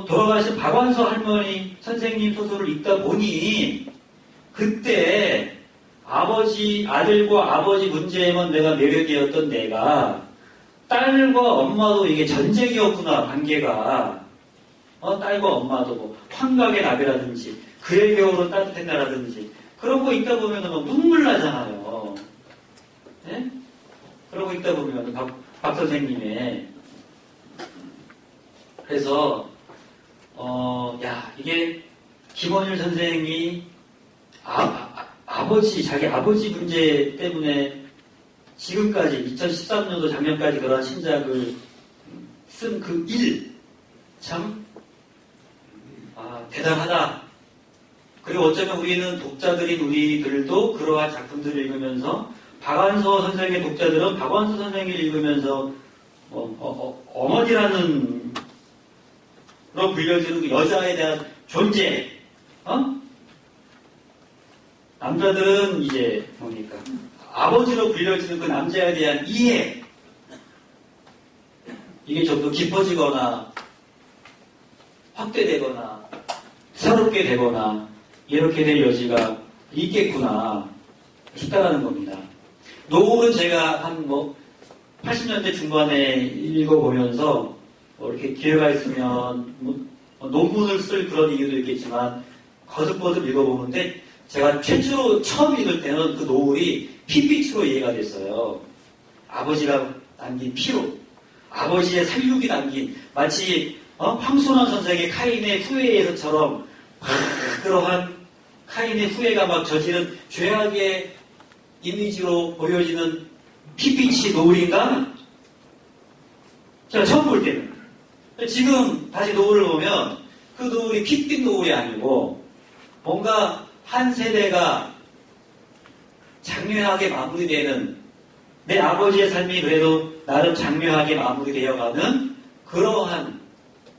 Speaker 3: 돌아가신 박완서 할머니 선생님 소설을 읽다 보니 그때 아들과 아버지 문제에만 내가 매력이었던 내가 딸과 엄마도 이게 전쟁이었구나, 관계가. 딸과 엄마도 뭐 환각의 나비라든지 그의 겨울은 따뜻했나라든지 그런 거 있다 보면 막 눈물 나잖아요. 네? 그런 거 있다 보면 박 선생님의. 그래서 이게 김원일 선생이 자기 아버지 문제 때문에 지금까지 2013년도 작년까지 그러한 신작을 쓴 그 일 참 대단하다. 그리고 어쩌면 우리는 독자들인 우리들도 그러한 작품들을 읽으면서 박완서 선생의 독자들은 박완서 선생을 읽으면서 어머니라는 로 불려지는 그 여자에 대한 존재, 남자들은 이제 뭡니까? 아버지로 불려지는 그 남자에 대한 이해, 이게 좀 더 깊어지거나 확대되거나 새롭게 되거나 이렇게 될 여지가 있겠구나 싶다라는 겁니다. 노을은 제가 한 80년대 중반에 읽어보면서 이렇게 기회가 있으면 논문을 쓸 그런 이유도 있겠지만 거듭거듭 읽어보는데 제가 최초로 처음 읽을 때는 그 노을이 핏빛으로 이해가 됐어요. 아버지가 남긴 피로, 아버지의 살육이 남긴 마치 황순원 선생의 카인의 후회에서처럼 그러한 카인의 후회가 막 저지른 죄악의 이미지로 보여지는 핏빛이 노을인가? 제가 처음 볼 때는. 지금 다시 노을을 보면 그 노을이 핏빛 노을이 아니고 뭔가 한 세대가 장묘하게 마무리되는, 내 아버지의 삶이 그래도 나름 장묘하게 마무리되어가는 그러한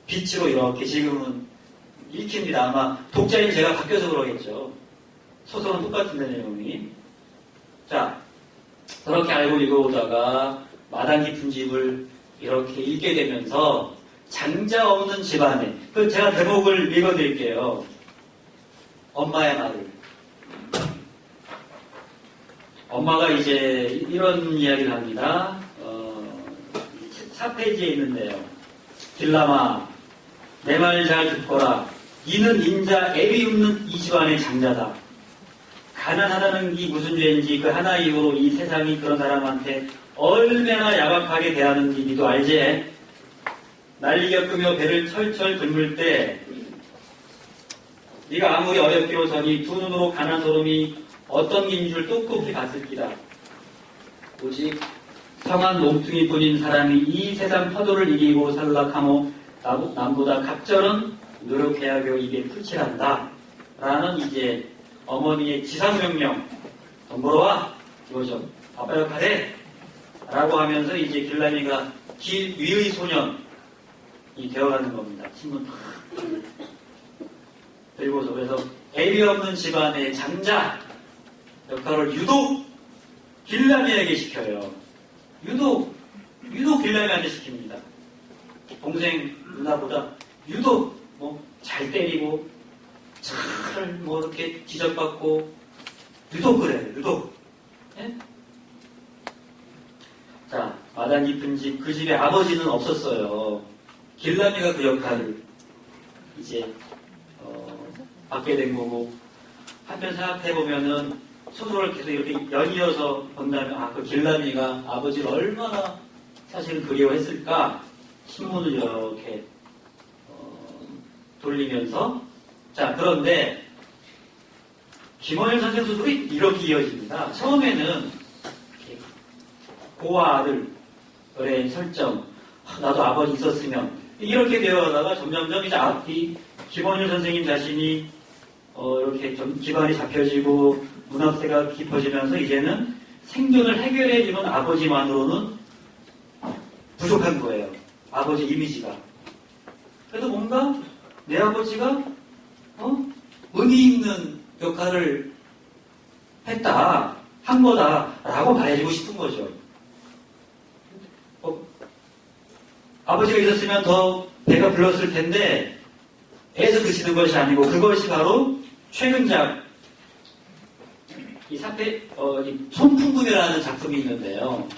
Speaker 3: 빛으로 이렇게 지금은 읽힙니다. 아마 독자인 제가 바뀌어서 그러겠죠. 소설은 똑같은데 내용이. 자, 그렇게 알고 읽어오다가 마당 깊은 집을 이렇게 읽게 되면서 장자 없는 집안에, 제가 대목을 읽어드릴게요. 엄마의 말을. 엄마가 이제 이런 이야기를 합니다. 4페이지에 있는데요. 길람아, 내 말 잘 듣거라. 이는 인자 애비 없는 이 집안의 장자다. 가난하다는 게 무슨 죄인지 그 하나 이유로 이 세상이 그런 사람한테 얼마나 야박하게 대하는지 니도 알지? 난리 겪으며 배를 철철 긁을 때 네가 아무리 어렵기로서니 두 눈으로 가난 소름이 어떤 긴 줄 똑똑히 봤을 기다. 오직 성한 몸뚱이뿐인 사람이 이 세상 파도를 이기고 살락하모 남보다 갑절은 노력해야교 입에 풀칠한다. 라는 이제 어머니의 지상명령, 돈 벌어와 이거죠. 아빠 역할해 라고 하면서 이제 길람이가 길 위의 소년이 되어가는 겁니다. 신문 탁 들고서. 그래서 애비 없는 집안의 장자 역할을 유독 길람이에게 시켜요. 유독 길람이한테 시킵니다. 동생 누나보다 유독 잘 때리고 잘 이렇게 지적받고 유독 그래요. 유독. 예? 자, 마당 깊은 집, 그 집에 아버지는 없었어요. 길람이가 그 역할을 이제 받게 된 거고, 한편 생각해보면은 소설을 계속 이렇게 연이어서 본다면 그 길람이가 아버지를 얼마나 사실은 그리워했을까. 신문을 이렇게 돌리면서. 자, 그런데 김원일 선생 소설이 이렇게 이어집니다. 처음에는 고아 아들, 그래, 설정. 나도 아버지 있었으면. 이렇게 되어가다가 점점점 이제 이 김원일 선생님 자신이 이렇게 좀 기반이 잡혀지고 문학세가 깊어지면서 이제는 생존을 해결해주는 아버지만으로는 부족한 거예요. 아버지 이미지가. 그래도 뭔가 내 아버지가 의미 있는 역할을 했다, 한 거다라고 말해주고 싶은 거죠. 아버지가 있었으면 더 배가 불렀을 텐데 애서 드시는 것이 아니고 그것이 바로 최근작 이 손풍금이라는 작품이 있는데요.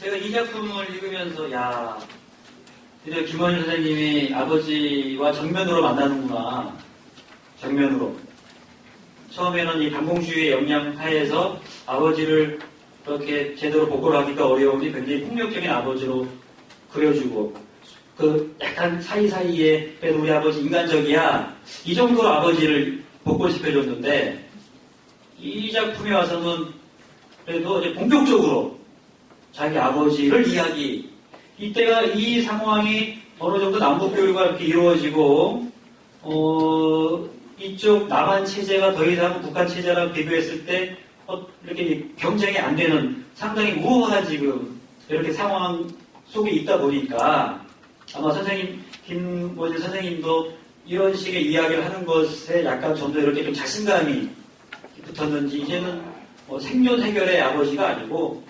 Speaker 3: 제가 이 작품을 읽으면서 드디어 김원일 선생님이 아버지와 정면으로 만나는구나. 정면으로. 처음에는 이 반공주의의 영향 하에서 아버지를 그렇게 제대로 복구를 하기가 어려우니 굉장히 폭력적인 아버지로 그려주고 약간 사이사이에 그래도 우리 아버지 인간적이야. 이 정도로 아버지를 복구시켜줬는데 이 작품에 와서는 그래도 이제 본격적으로 자기 아버지를 이때가 이 상황이 어느 정도 남북교류가 이렇게 이루어지고 이쪽 남한 체제가 더 이상 북한 체제랑 비교했을 때 이렇게 경쟁이 안 되는 상당히 우호한 지금 이렇게 상황 속에 있다 보니까 아마 김원일 선생님도 이런 식의 이야기를 하는 것에 약간 좀 더 이렇게 좀 자신감이 붙었는지 이제는 생존 해결의 아버지가 아니고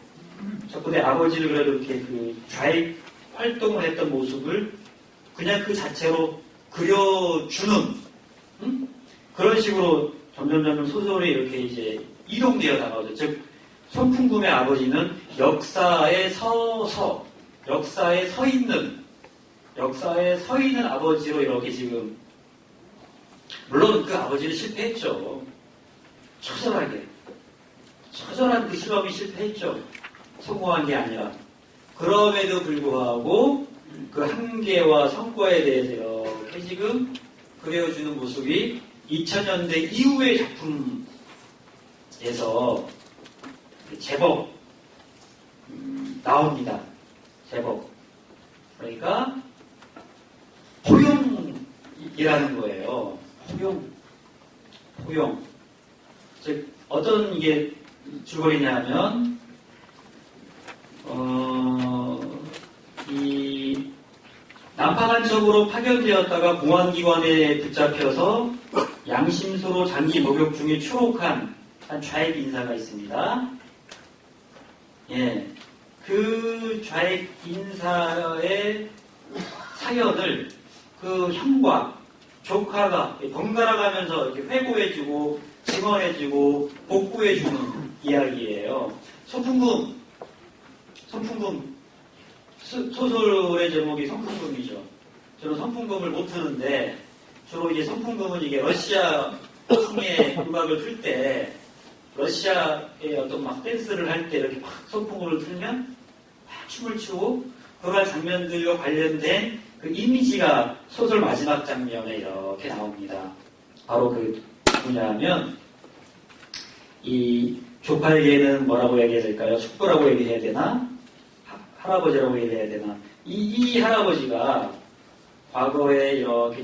Speaker 3: 자꾸 내 아버지를 그래도 이렇게 좌익 활동을 했던 모습을 그냥 그 자체로 그려주는 그런 식으로 점점 소설이 이렇게 이제 이동되어 나가죠. 즉 손풍금의 아버지는 역사에 서 있는 아버지로 이렇게 지금 물론 그 아버지는 실패했죠. 처절한 그 실험이 실패했죠. 성공한 게 아니라. 그럼에도 불구하고 그 한계와 성과에 대해서 이렇게 지금 그려주는 모습이 2000년대 이후의 작품에서 제법 나옵니다. 제법. 그러니까 포용이라는 거예요. 포용. 즉 어떤 이게 줄거리냐면 이 난파간첩으로 파견되었다가 공안기관에 붙잡혀서 양심소로 장기 목욕 중에 추록한 한 좌익 인사가 있습니다. 예, 그 좌익 인사의 사연을 그 형과 조카가 번갈아 가면서 이렇게 회고해주고 증언해주고 복구해주는 이야기예요. 손풍금 소설의 제목이 손풍금이죠. 저는 손풍금을 못 트는데 주로 이제 손풍금은 이게 러시아 풍의 음악을 틀 때 러시아의 어떤 막 댄스를 할 때 이렇게 막 손풍금을 틀면 막 춤을 추고 그러한 장면들과 관련된 그 이미지가 소설 마지막 장면에 이렇게 나옵니다. 바로 그 뭐냐면 이 조팔계는 뭐라고 얘기해야 될까요? 숙부라고 얘기해야 되나? 할아버지라고 얘기해야 되나? 이 할아버지가 과거에 이렇게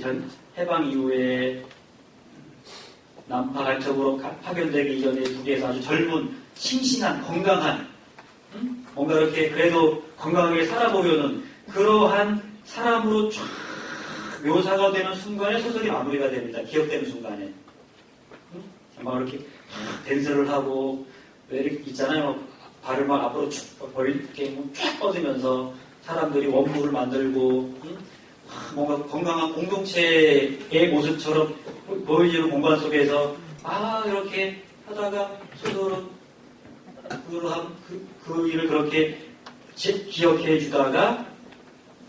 Speaker 3: 해방 이후에 난파 간첩으로 파견되기 이전에 북에서 아주 젊은, 싱싱한, 건강한, 뭔가 이렇게 그래도 건강하게 살아보려는 그러한 사람으로 쫙 묘사가 되는 순간에 소설이 마무리가 됩니다. 기억되는 순간에. 막 이렇게 댄스를 하고, 왜 이렇게 있잖아요. 발을 막 앞으로 이렇게 쫙 뻗으면서 사람들이 원부를 만들고, 뭔가 건강한 공동체의 모습처럼 보여지는 공간 속에서, 이렇게 하다가 소설은 그 일을 그렇게 기억해 주다가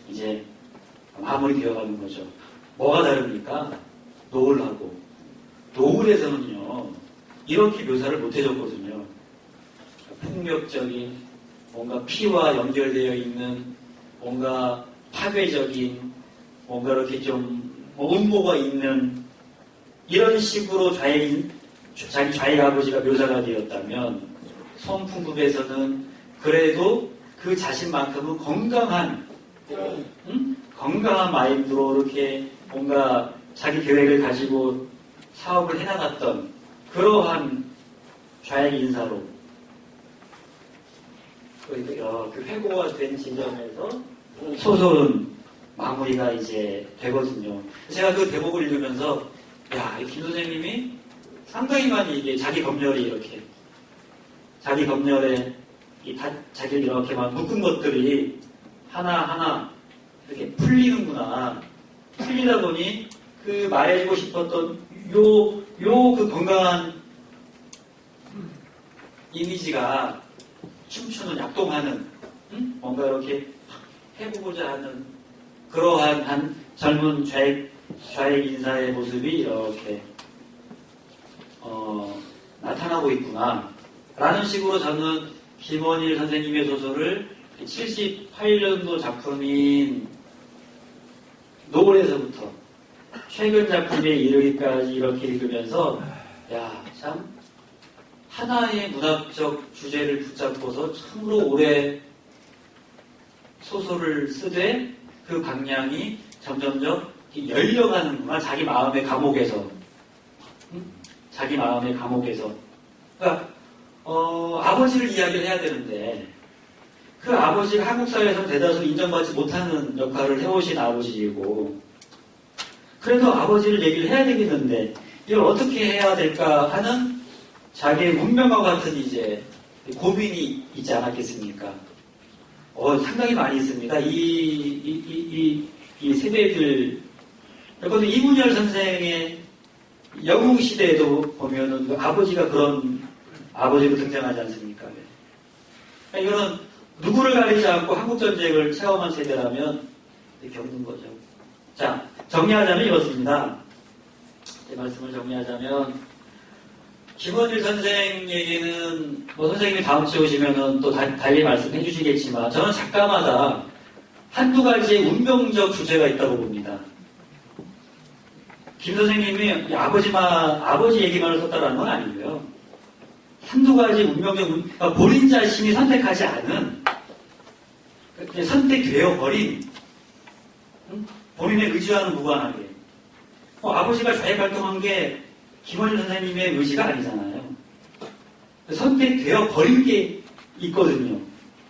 Speaker 3: 이제 마무리 되어가는 거죠. 뭐가 다릅니까? 노을하고. 노을에서는요, 이렇게 묘사를 못 해줬거든요. 폭력적인, 뭔가 피와 연결되어 있는, 뭔가 파괴적인, 뭔가 이렇게 좀 음모가 있는 이런 식으로 자기 아버지가 묘사가 되었다면 성풍급에서는 그래도 그 자신만큼은 건강한 마인드로 이렇게 뭔가 자기 계획을 가지고 사업을 해나갔던 그러한 좌익 인사로 그 회고가 된 지점에서 소설은 마무리가 이제 되거든요. 제가 그 대목을 읽으면서 야, 김 선생님이 상당히 많이 이게 자기 검열이 이렇게 자기 검열에 자기를 이렇게 막 묶은 것들이 하나하나 이렇게 풀리는구나. 풀리다 보니 그 말해주고 싶었던 그 건강한 이미지가 춤추는 약동하는 뭔가 이렇게 해보고자 하는 그러한 한 젊은 좌익 인사의 모습이 이렇게 나타나고 있구나 라는 식으로 저는 김원일 선생님의 소설을 78년도 작품인 노을에서부터 최근 작품에 이르기까지 이렇게 읽으면서 야, 참 하나의 문학적 주제를 붙잡고서 참으로 오래 소설을 쓰되 그 방향이 점점점 열려가는구나. 자기 마음의 감옥에서. 자기 마음의 감옥에서. 그러니까 아버지를 이야기를 해야 되는데 그 아버지가 한국 사회에서 대다수 인정받지 못하는 역할을 해오신 아버지이고 그래도 아버지를 얘기를 해야 되겠는데 이걸 어떻게 해야 될까 하는 자기의 운명과 같은 이제 고민이 있지 않았겠습니까? 상당히 많이 있습니다. 이 세대들. 그래서 이문열 선생의 영웅 시대에도 보면은 그 아버지가 그런 아버지로 등장하지 않습니까? 그러니까 이거는 누구를 가리지 않고 한국전쟁을 체험한 세대라면 겪는 거죠. 자, 정리하자면 이렇습니다. 제 말씀을 정리하자면 김원일 선생에게는 선생님이 다음 주에 오시면은 또 달리 말씀해 주시겠지만 저는 작가마다 한두 가지의 운명적 주제가 있다고 봅니다. 김 선생님이 아버지 얘기만을 썼다라는 건 아니고요. 한두 가지 운명적, 그러니까 본인 자신이 선택하지 않은, 선택되어 버린, 본인의 의지와는 무관하게. 아버지가 좌익 활동한 게 김원일 선생님의 의지가 아니잖아요. 선택되어 버린 게 있거든요.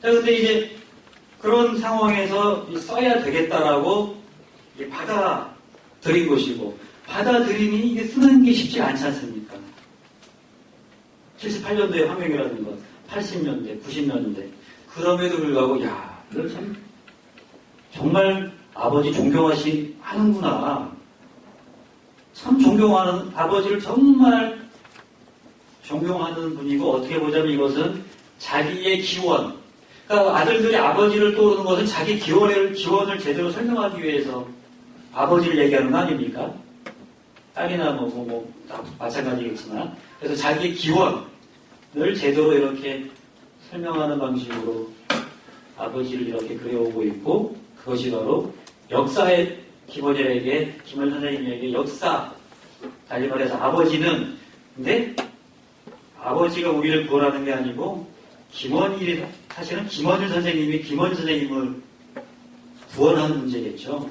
Speaker 3: 자, 근데 이제 그런 상황에서 써야 되겠다라고 받아들인 것이고, 받아들이니 이게 쓰는 게 쉽지 않지 않습니까? 78년도의 환경이라든가 80년대, 90년대. 그럼에도 불구하고, 야, 이걸 참, 정말 아버지 하는구나. 참 존경하는, 아버지를 정말 존경하는 분이고, 어떻게 보자면 이것은 자기의 기원. 그러니까 아들들이 아버지를 떠오르는 것은 자기 기원을 제대로 설명하기 위해서 아버지를 얘기하는 거 아닙니까? 딸이나 다 마찬가지겠지만. 그래서 자기의 기원을 제대로 이렇게 설명하는 방식으로 아버지를 이렇게 그려오고 있고, 그것이 바로 역사의 김원일 선생님에게 역사, 달리 말해서 아버지는, 근데 아버지가 우리를 구원하는 게 아니고, 사실은 김원일 선생님을 구원하는 문제겠죠.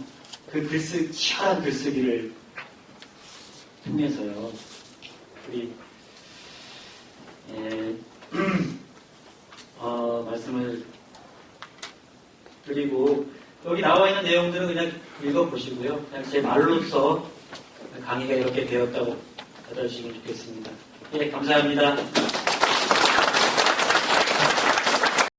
Speaker 3: 그 치열한 글쓰기를 통해서요. 우리, 말씀을 드리고, 여기 나와 있는 내용들은 그냥 읽어보시고요. 그냥 제 말로써 강의가 이렇게 되었다고 받아주시면 좋겠습니다. 네, 감사합니다.